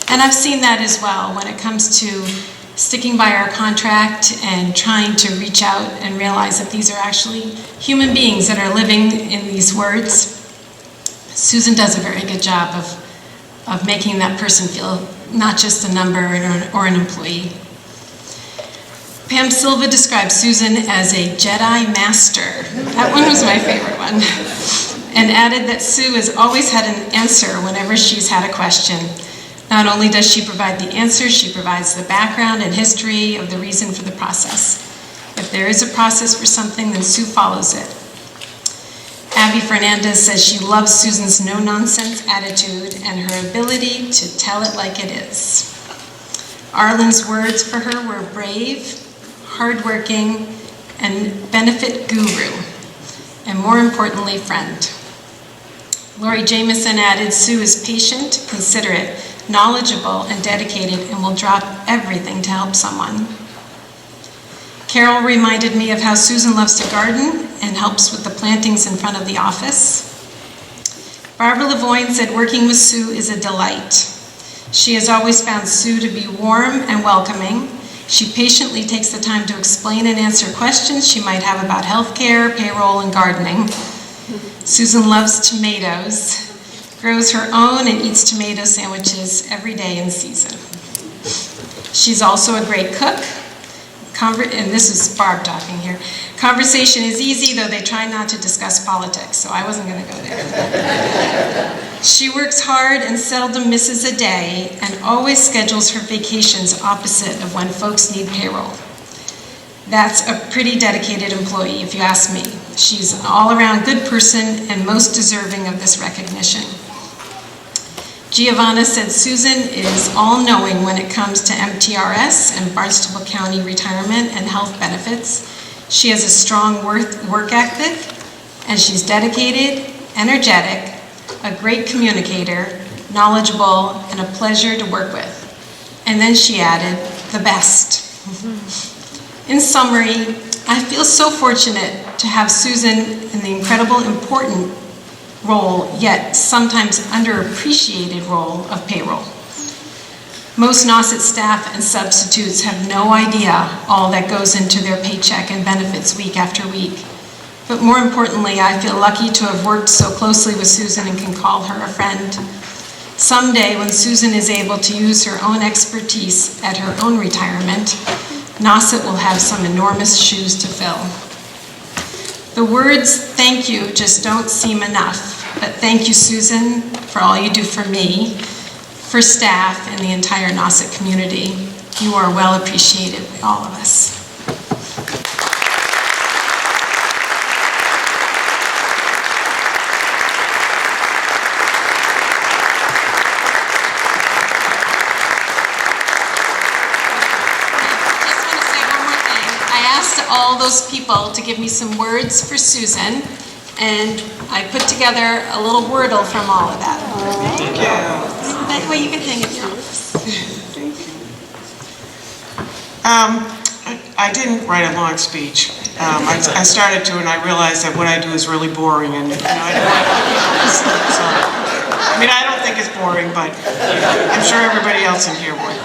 And I've seen that as well when it comes to sticking by our contract and trying to reach out and realize that these are actually human beings that are living in these words. Susan does a very good job of making that person feel not just a number or an employee. Pam Silva described Susan as a Jedi master. That one was my favorite one. And added that Sue has always had an answer whenever she's had a question. Not only does she provide the answer, she provides the background and history of the reason for the process. If there is a process for something, then Sue follows it. Abby Fernandez says she loves Susan's no-nonsense attitude and her ability to tell it like it is. Arlen's words for her were brave, hardworking, and benefit guru, and more importantly, friend. Lori Jamieson added, Sue is patient, considerate, knowledgeable, and dedicated, and will drop everything to help someone. Carol reminded me of how Susan loves to garden and helps with the plantings in front of the office. Barbara Lavoine said working with Sue is a delight. She has always found Sue to be warm and welcoming. She patiently takes the time to explain and answer questions she might have about healthcare, payroll, and gardening. Susan loves tomatoes, grows her own, and eats tomato sandwiches every day in season. She's also a great cook. And this is Barb talking here. Conversation is easy, though they try not to discuss politics, so I wasn't going to go there. She works hard and seldom misses a day, and always schedules her vacations opposite of when folks need payroll. That's a pretty dedicated employee, if you ask me. She's an all-around good person and most deserving of this recognition. Giovanna said Susan is all-knowing when it comes to MTRS and Barnstable County retirement and health benefits. She has a strong work ethic, and she's dedicated, energetic, a great communicator, knowledgeable, and a pleasure to work with. And then she added, the best. In summary, I feel so fortunate to have Susan in the incredible, important role, yet sometimes underappreciated role of payroll. Most Nauset staff and substitutes have no idea all that goes into their paycheck and benefits week after week. But more importantly, I feel lucky to have worked so closely with Susan and can call her a friend. Someday, when Susan is able to use her own expertise at her own retirement, Nauset will have some enormous shoes to fill. The words thank you just don't seem enough. But thank you, Susan, for all you do for me, for staff, and the entire Nauset community. You are well appreciated by all of us. Just want to say one more thing. I asked all those people to give me some words for Susan, and I put together a little wordle from all of that. Thank you. That way you can hang it in your office. I didn't write a long speech. I started to, and I realized that what I do is really boring, and I don't think it's boring, but I'm sure everybody else in here would.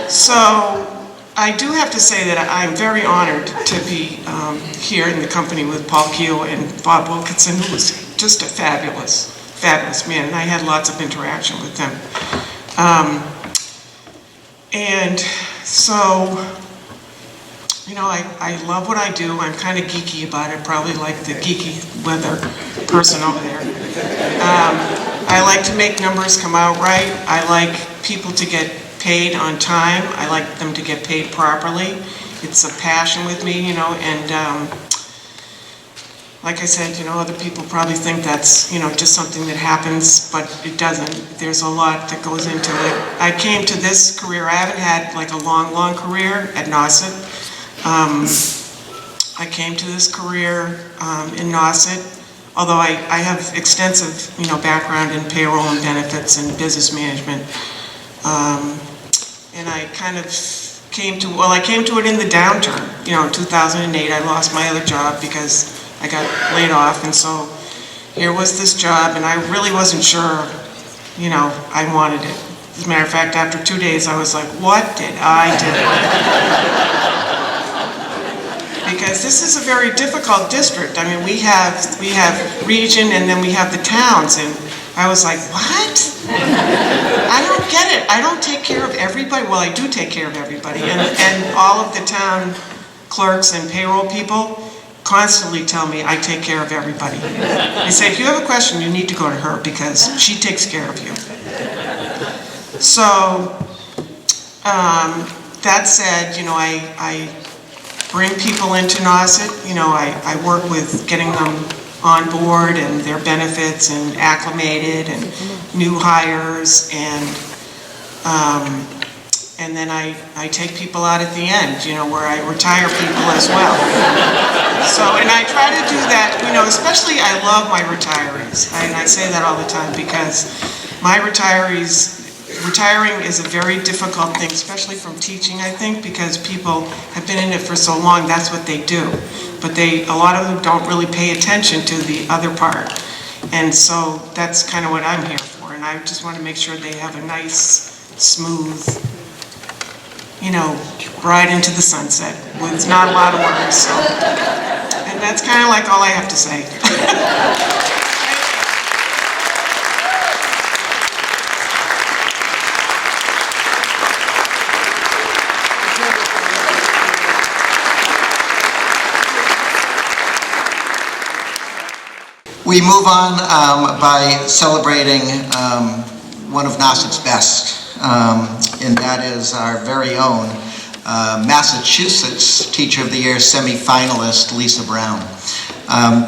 So I do have to say that I'm very honored to be here in the company with Paul Keogh and Bob Wilkinson, who was just a fabulous, fabulous man, and I had lots of interaction with them. And so, I love what I do. I'm kind of geeky about it, probably like the geeky weather person over there. I like to make numbers come out right. I like people to get paid on time. I like them to get paid properly. It's a passion with me, and like I said, other people probably think that's, just something that happens, but it doesn't. There's a lot that goes into it. I came to this career, I haven't had like a long career at Nauset. I came to this career in Nauset, although I have extensive, background in payroll and benefits and business management. And I kind of came to it in the downturn. In 2008, I lost my other job because I got laid off, and so here was this job, and I really wasn't sure, I wanted it. As a matter of fact, after 2 days, I was like, what did I do? Because this is a very difficult district. I mean, we have region, and then we have the towns, and I was like, what? I don't get it. I don't take care of everybody. Well, I do take care of everybody, and all of the town clerks and payroll people constantly tell me I take care of everybody. They say, if you have a question, you need to go to her because she takes care of you. So, that said, I bring people into Nauset. I work with getting them on board and their benefits and acclimated and new hires, and and then I take people out at the end, where I retire people as well. So, and I try to do that, especially I love my retirees, and I say that all the time because my retiring is a very difficult thing, especially from teaching, I think, because people have been in it for so long, that's what they do. But a lot of them don't really pay attention to the other part. And so that's kind of what I'm here for. And I just want to make sure they have a nice, smooth, ride into the sunset with not a lot of worries. So, and that's kind of like all I have to say. We move on by celebrating one of Nauset's best, and that is our very own Massachusetts Teacher of the Year semi-finalist, Lisa Brown.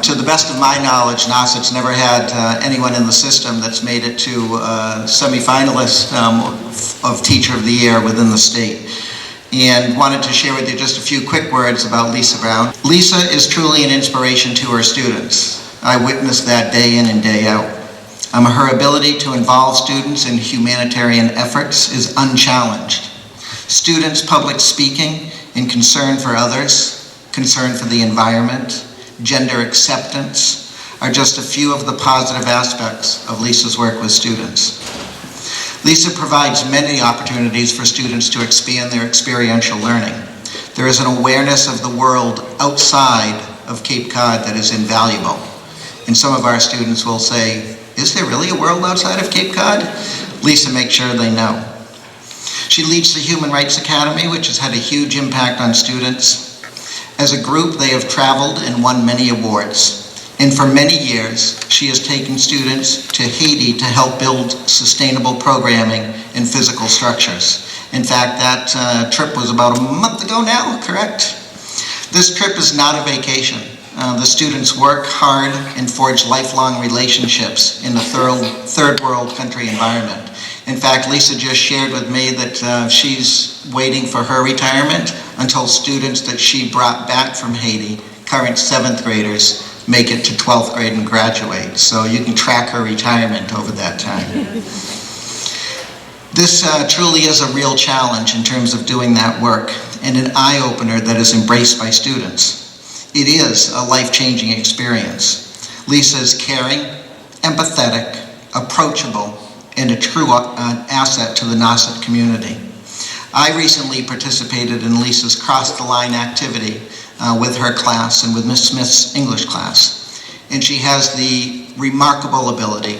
To the best of my knowledge, Nauset's never had anyone in the system that's made it to semi-finalist of Teacher of the Year within the state. And wanted to share with you just a few quick words about Lisa Brown. Lisa is truly an inspiration to her students. I witnessed that day in and day out. Her ability to involve students in humanitarian efforts is unchallenged. Students' public speaking and concern for others, concern for the environment, gender acceptance are just a few of the positive aspects of Lisa's work with students. Lisa provides many opportunities for students to expand their experiential learning. There is an awareness of the world outside of Cape Cod that is invaluable. And some of our students will say, is there really a world outside of Cape Cod? Lisa makes sure they know. She leads the Human Rights Academy, which has had a huge impact on students. As a group, they have traveled and won many awards. And for many years, she has taken students to Haiti to help build sustainable programming and physical structures. In fact, that trip was about a month ago now, correct? This trip is not a vacation. The students work hard and forge lifelong relationships in a third world country environment. In fact, Lisa just shared with me that she's waiting for her retirement until students that she brought back from Haiti, current 7th graders, make it to 12th grade and graduate. So you can track her retirement over that time. This truly is a real challenge in terms of doing that work and an eye-opener that is embraced by students. It is a life-changing experience. Lisa is caring, empathetic, approachable, and a true asset to the Nauset community. I recently participated in Lisa's Cross the Line activity with her class and with Miss Smith's English class. And she has the remarkable ability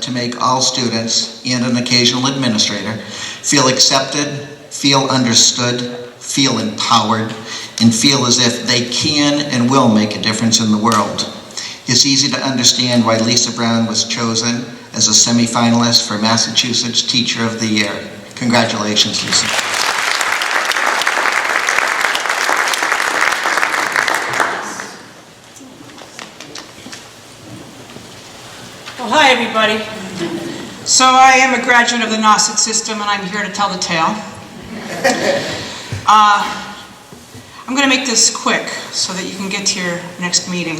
to make all students and an occasional administrator feel accepted, feel understood, feel empowered, and feel as if they can and will make a difference in the world. It's easy to understand why Lisa Brown was chosen as a semi-finalist for Massachusetts Teacher of the Year. Congratulations, Lisa. Well, hi, everybody. So I am a graduate of the Nauset system, and I'm here to tell the tale. I'm going to make this quick so that you can get to your next meeting.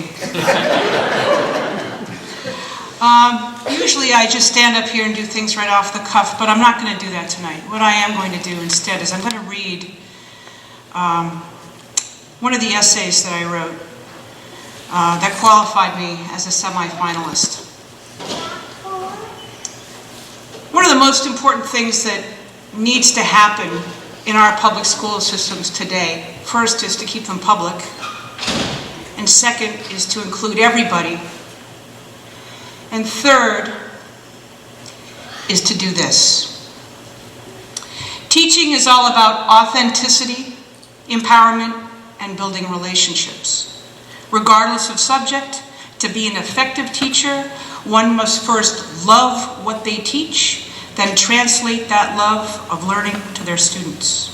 Usually I just stand up here and do things right off the cuff, but I'm not going to do that tonight. What I am going to do instead is I'm going to read one of the essays that I wrote that qualified me as a semi-finalist. One of the most important things that needs to happen in our public school systems today, first is to keep them public, and second is to include everybody, and third is to do this. Teaching is all about authenticity, empowerment, and building relationships. Regardless of subject, to be an effective teacher, one must first love what they teach, then translate that love of learning to their students.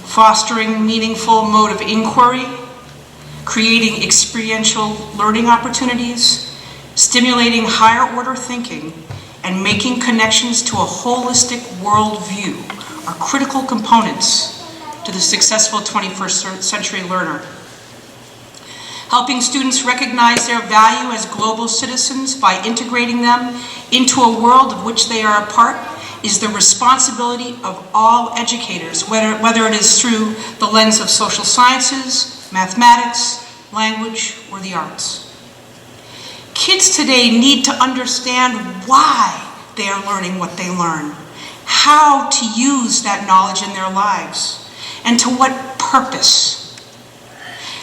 Fostering meaningful mode of inquiry, creating experiential learning opportunities, stimulating higher order thinking, and making connections to a holistic worldview are critical components to the successful 21st century learner. Helping students recognize their value as global citizens by integrating them into a world of which they are a part is the responsibility of all educators, whether it is through the lens of social sciences, mathematics, language, or the arts. Kids today need to understand why they are learning what they learn, how to use that knowledge in their lives, and to what purpose.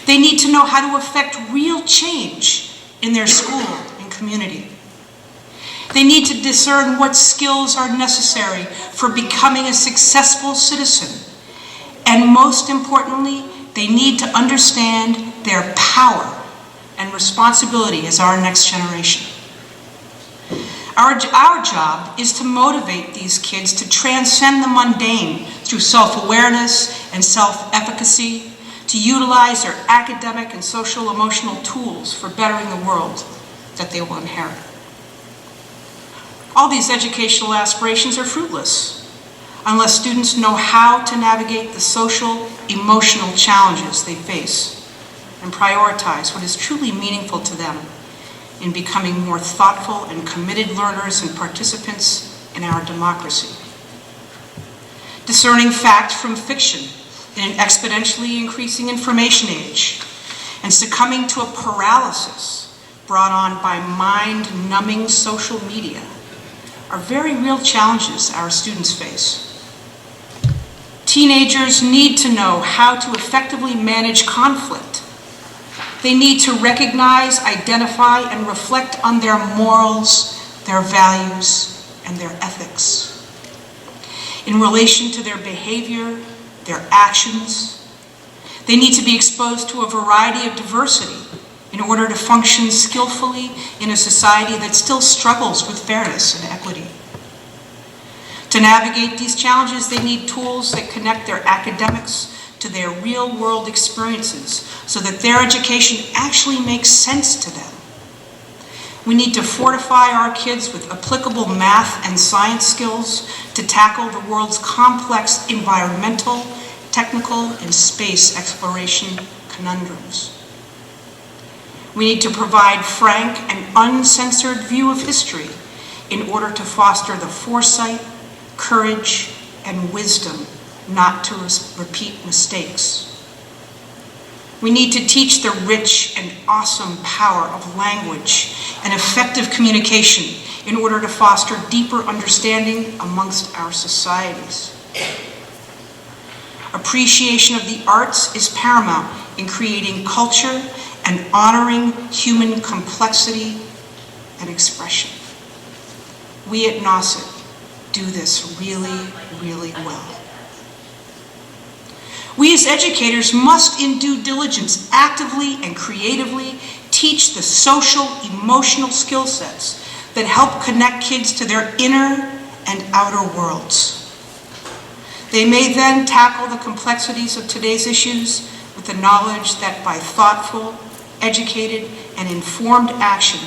They need to know how to affect real change in their school and community. They need to discern what skills are necessary for becoming a successful citizen. And most importantly, they need to understand their power and responsibility as our next generation. Our job is to motivate these kids to transcend the mundane through self-awareness and self-efficacy, to utilize their academic and social emotional tools for bettering the world that they will inherit. All these educational aspirations are fruitless unless students know how to navigate the social, emotional challenges they face and prioritize what is truly meaningful to them in becoming more thoughtful and committed learners and participants in our democracy. Discerning fact from fiction in an exponentially increasing information age, and succumbing to a paralysis brought on by mind-numbing social media are very real challenges our students face. Teenagers need to know how to effectively manage conflict. They need to recognize, identify, and reflect on their morals, their values, and their ethics in relation to their behavior, their actions. They need to be exposed to a variety of diversity in order to function skillfully in a society that still struggles with fairness and equity. To navigate these challenges, they need tools that connect their academics to their real-world experiences so that their education actually makes sense to them. We need to fortify our kids with applicable math and science skills to tackle the world's complex environmental, technical, and space exploration conundrums. We need to provide frank and uncensored view of history in order to foster the foresight, courage, and wisdom not to repeat mistakes. We need to teach the rich and awesome power of language and effective communication in order to foster deeper understanding amongst our societies. Appreciation of the arts is paramount in creating culture and honoring human complexity and expression. We at Nauset do this really, really well. We as educators must, in due diligence, actively and creatively teach the social, emotional skill sets that help connect kids to their inner and outer worlds. They may then tackle the complexities of today's issues with the knowledge that by thoughtful, educated, and informed action,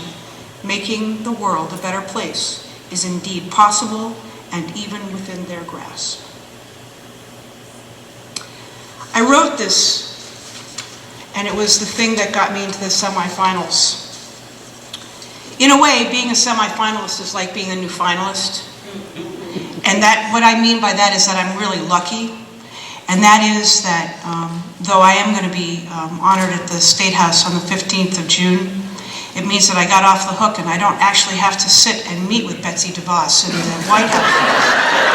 making the world a better place is indeed possible and even within their grasp. I wrote this, and it was the thing that got me into the semifinals. In a way, being a semifinalist is like being a new finalist. And what I mean by that is that I'm really lucky. And that is that though I am going to be honored at the State House on the 15th of June, it means that I got off the hook and I don't actually have to sit and meet with Betsy DeVos in the White House.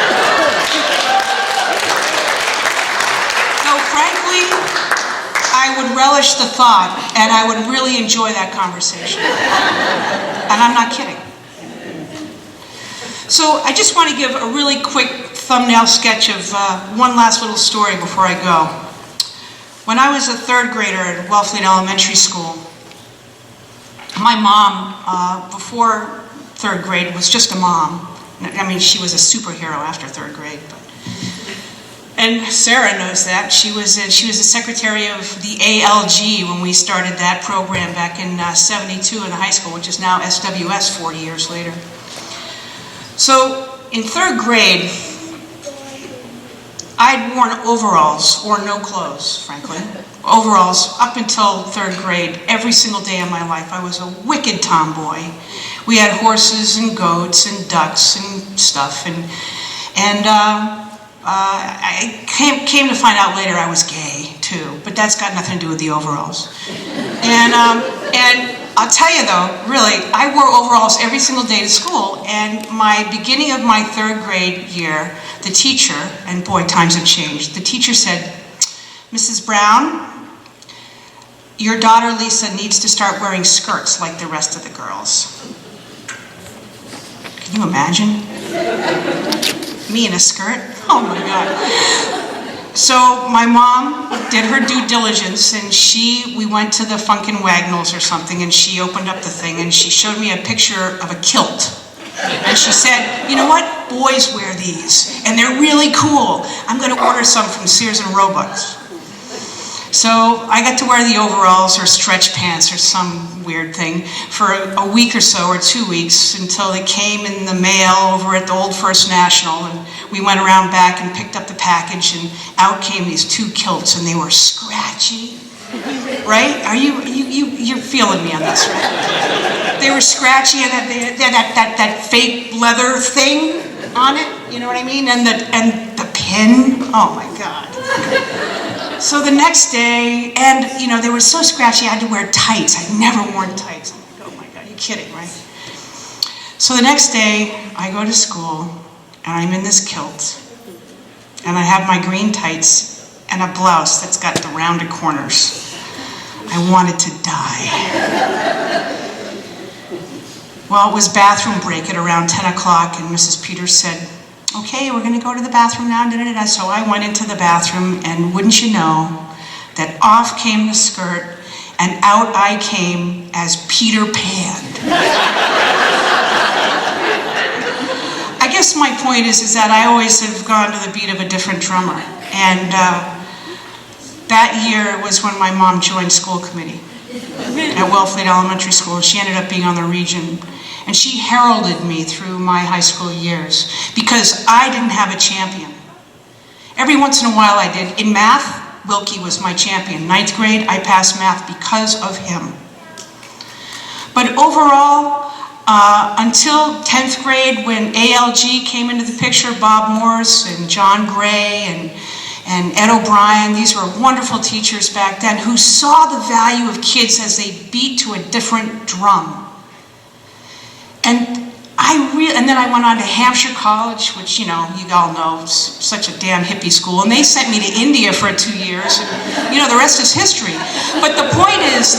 Frankly, I would relish the thought, and I would really enjoy that conversation. And I'm not kidding. So I just want to give a really quick thumbnail sketch of one last little story before I go. When I was a third grader at Wellfleet Elementary School, my mom, before third grade, was just a mom. I mean, she was a superhero after third grade. And Sarah knows that. She was the secretary of the ALG when we started that program back in '72 in the high school, which is now SWS 40 years later. So in third grade, I'd worn overalls or no clothes, frankly. Overalls up until 3rd grade, every single day of my life. I was a wicked tomboy. We had horses and goats and ducks and stuff, and I came to find out later I was gay too, but that's got nothing to do with the overalls. And I'll tell you though, really, I wore overalls every single day to school, and beginning of my 3rd grade year, the teacher, and boy, times have changed, the teacher said, "Mrs. Brown, your daughter Lisa needs to start wearing skirts like the rest of the girls." Can you imagine? Me in a skirt? Oh my God. So my mom did her due diligence, and we went to the Funkin' Wagnalls or something, and she opened up the thing and she showed me a picture of a kilt. And she said, "You know what? Boys wear these, and they're really cool. I'm going to order some from Sears and Roebuck's." So I got to wear the overalls or stretch pants or some weird thing for a week or so, or 2 weeks, until they came in the mail over at the Old First National, and we went around back and picked up the package, and out came these 2 kilts, and they were scratchy. Right? You're feeling me on this, right? They were scratchy, and they had that fake leather thing on it, you know what I mean? And the pin, oh my God. So the next day, and they were so scratchy I had to wear tights. I'd never worn tights. I'm like, oh my God, you're kidding, right? So the next day, I go to school, and I'm in this kilt, and I have my green tights and a blouse that's got the rounded corners. I wanted to die. Well, it was bathroom break at around 10 o'clock, and Mrs. Peters said, "Okay, we're going to go to the bathroom now." So I went into the bathroom, and wouldn't you know, that off came the skirt, and out I came as Peter Pan. I guess my point is that I always have gone to the beat of a different drummer, and that year was when my mom joined school committee at Wellfleet Elementary School. She ended up being on the region. And she heralded me through my high school years because I didn't have a champion. Every once in a while I did. In math, Wilkie was my champion. 9th grade, I passed math because of him. But overall, until 10th grade, when ALG came into the picture, Bob Morse and John Gray and Ed O'Brien, these were wonderful teachers back then who saw the value of kids as they beat to a different drum. And then I went on to Hampshire College, which, you all know, is such a damn hippie school. And they sent me to India for 2 years. And, the rest is history. But the point is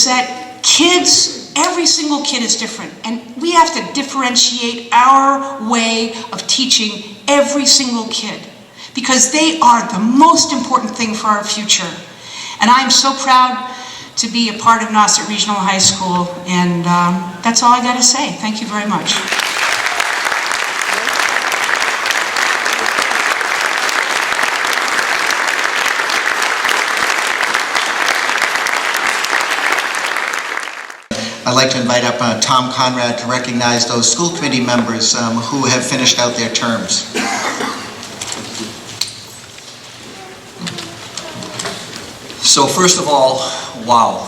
that kids, every single kid is different. And we have to differentiate our way of teaching every single kid, because they are the most important thing for our future. And I'm so proud to be a part of Nauset Regional High School, and that's all I got to say. Thank you very much. I'd like to invite up Tom Conrad to recognize those school committee members who have finished out their terms. So first of all, wow.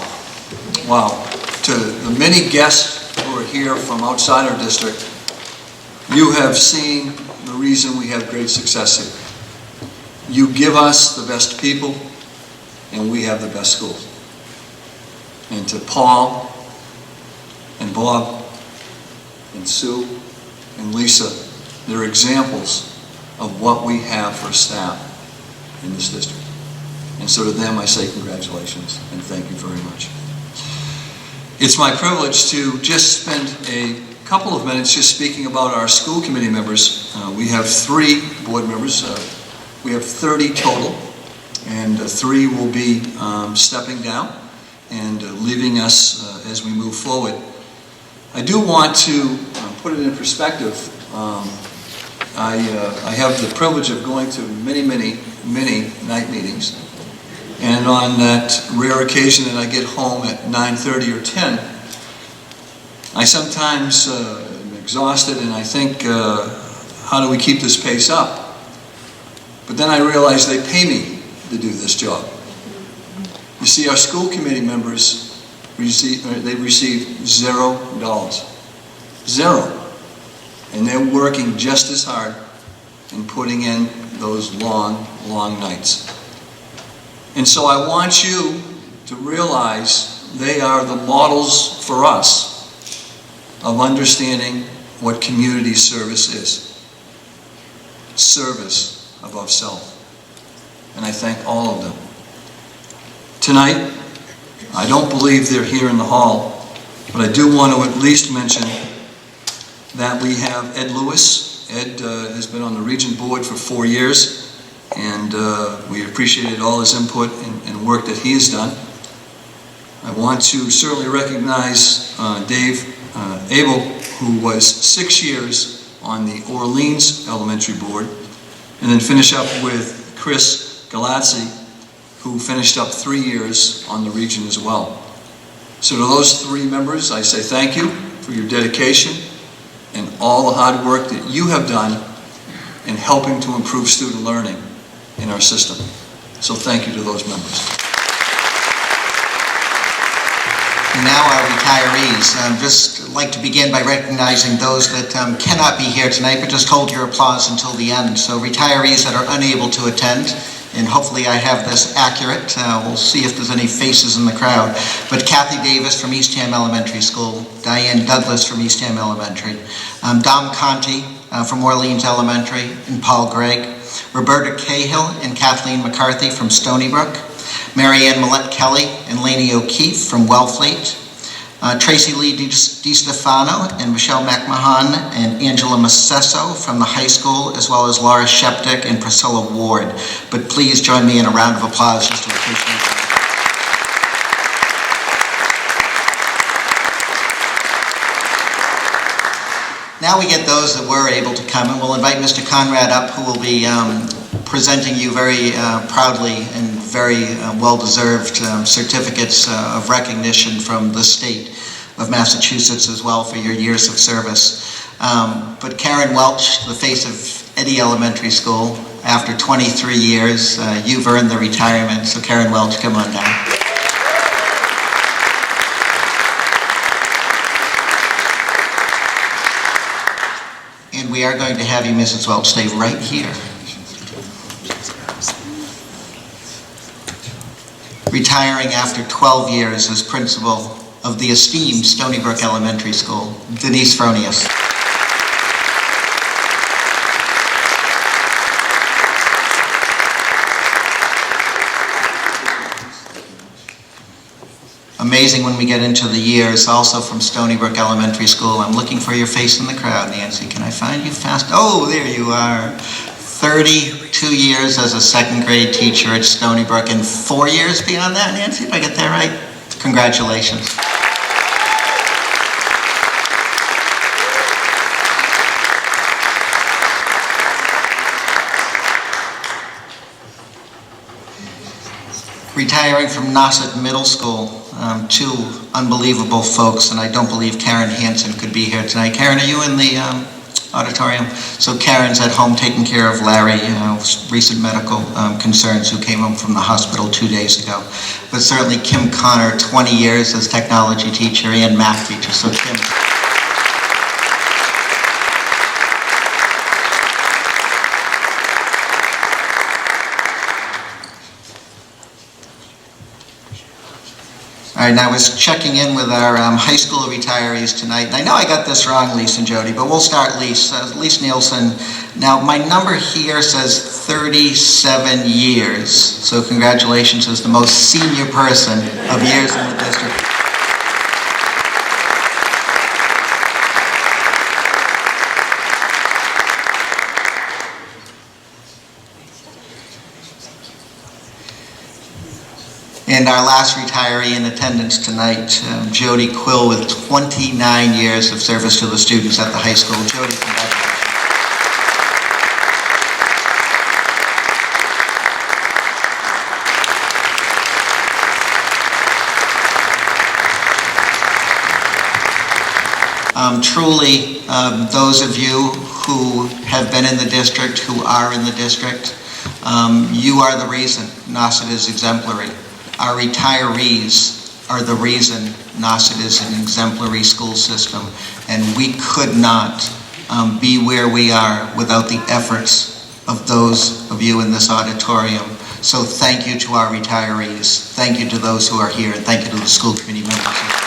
To the many guests who are here from outside our district, you have seen the reason we have great success here. You give us the best people, and we have the best schools. And to Paul, and Bob, and Sue, and Lisa, they're examples of what we have for staff in this district. And so to them I say congratulations and thank you very much. It's my privilege to just spend a couple of minutes just speaking about our school committee members. We have 3 board members. We have 30 total, and 3 will be stepping down and leaving us as we move forward. I do want to put it in perspective. I have the privilege of going to many night meetings. And on that rare occasion that I get home at 9:30 or 10, I sometimes am exhausted and I think, how do we keep this pace up? But then I realized they pay me to do this job. You see, our school committee members receive $0. Zero. And they're working just as hard and putting in those long, long nights. And so I want you to realize they are the models for us of understanding what community service is. Service above self. And I thank all of them. Tonight, I don't believe they're here in the hall, but I do want to at least mention that we have Ed Lewis. Ed has been on the Region Board for 4 years, and we appreciated all his input and work that he has done. I want to certainly recognize Dave Abel, who was 6 years on the Orleans Elementary Board, and then finish up with Chris Galazzi, who finished up 3 years on the region as well. So to those 3 members, I say thank you for your dedication and all the hard work that you have done in helping to improve student learning in our system. So thank you to those members. And now our retirees. Just like to begin by recognizing those that cannot be here tonight, but just hold your applause until the end. So retirees that are unable to attend, and hopefully I have this accurate. We'll see if there's any faces in the crowd. But Kathy Davis from Eastham Elementary School, Diane Douglas from Eastham Elementary, Dom Conti from Orleans Elementary, and Paul Gregg, Roberta Cahill and Kathleen McCarthy from Stony Brook, Marianne Millette Kelly and Lainey O'Keefe from Wellfleet, Tracy Lee DiStefano and Michelle McMahon and Angela Massesso from the high school, as well as Laura Sheptick and Priscilla Ward. But please join me in a round of applause just to appreciate them. Now we get those that were able to come, and we'll invite Mr. Conrad up, who will be presenting you very proudly and very well-deserved certificates of recognition from the state of Massachusetts as well for your years of service. But Karen Welch, the face of Eddy Elementary School, after 23 years, you've earned the retirement. So Karen Welch, come on down. And we are going to have you, Mrs. Welch, stay right here. Retiring after 12 years as principal of the esteemed Stony Brook Elementary School, Denise Fronius. Amazing when we get into the years, also from Stony Brook Elementary School. I'm looking for your face in the crowd, Nancy. Can I find you fast? Oh, there you are. 32 years as a second grade teacher at Stony Brook, and 4 years beyond that, Nancy, if I get that right? Congratulations. Retiring from Nauset Middle School, 2 unbelievable folks, and I don't believe Karen Hansen could be here tonight. Karen, are you in the auditorium? So Karen's at home taking care of Larry, recent medical concerns, who came home from the hospital 2 days ago. But certainly Kim Connor, 20 years as technology teacher and math teacher. So Kim. All right, now I was checking in with our high school retirees tonight, and I know I got this wrong, Lise and Jody, but we'll start Lise. Lise Nielsen. Now, my number here says 37 years, so congratulations as the most senior person of years in the district. And our last retiree in attendance tonight, Jody Quill, with 29 years of service to the students at the high school. Jody, congratulations. Truly, those of you who have been in the district, who are in the district. You are the reason Nauset is exemplary. Our retirees are the reason Nauset is an exemplary school system, and we could not be where we are without the efforts of those of you in this auditorium. So thank you to our retirees, thank you to those who are here, and thank you to the school committee members.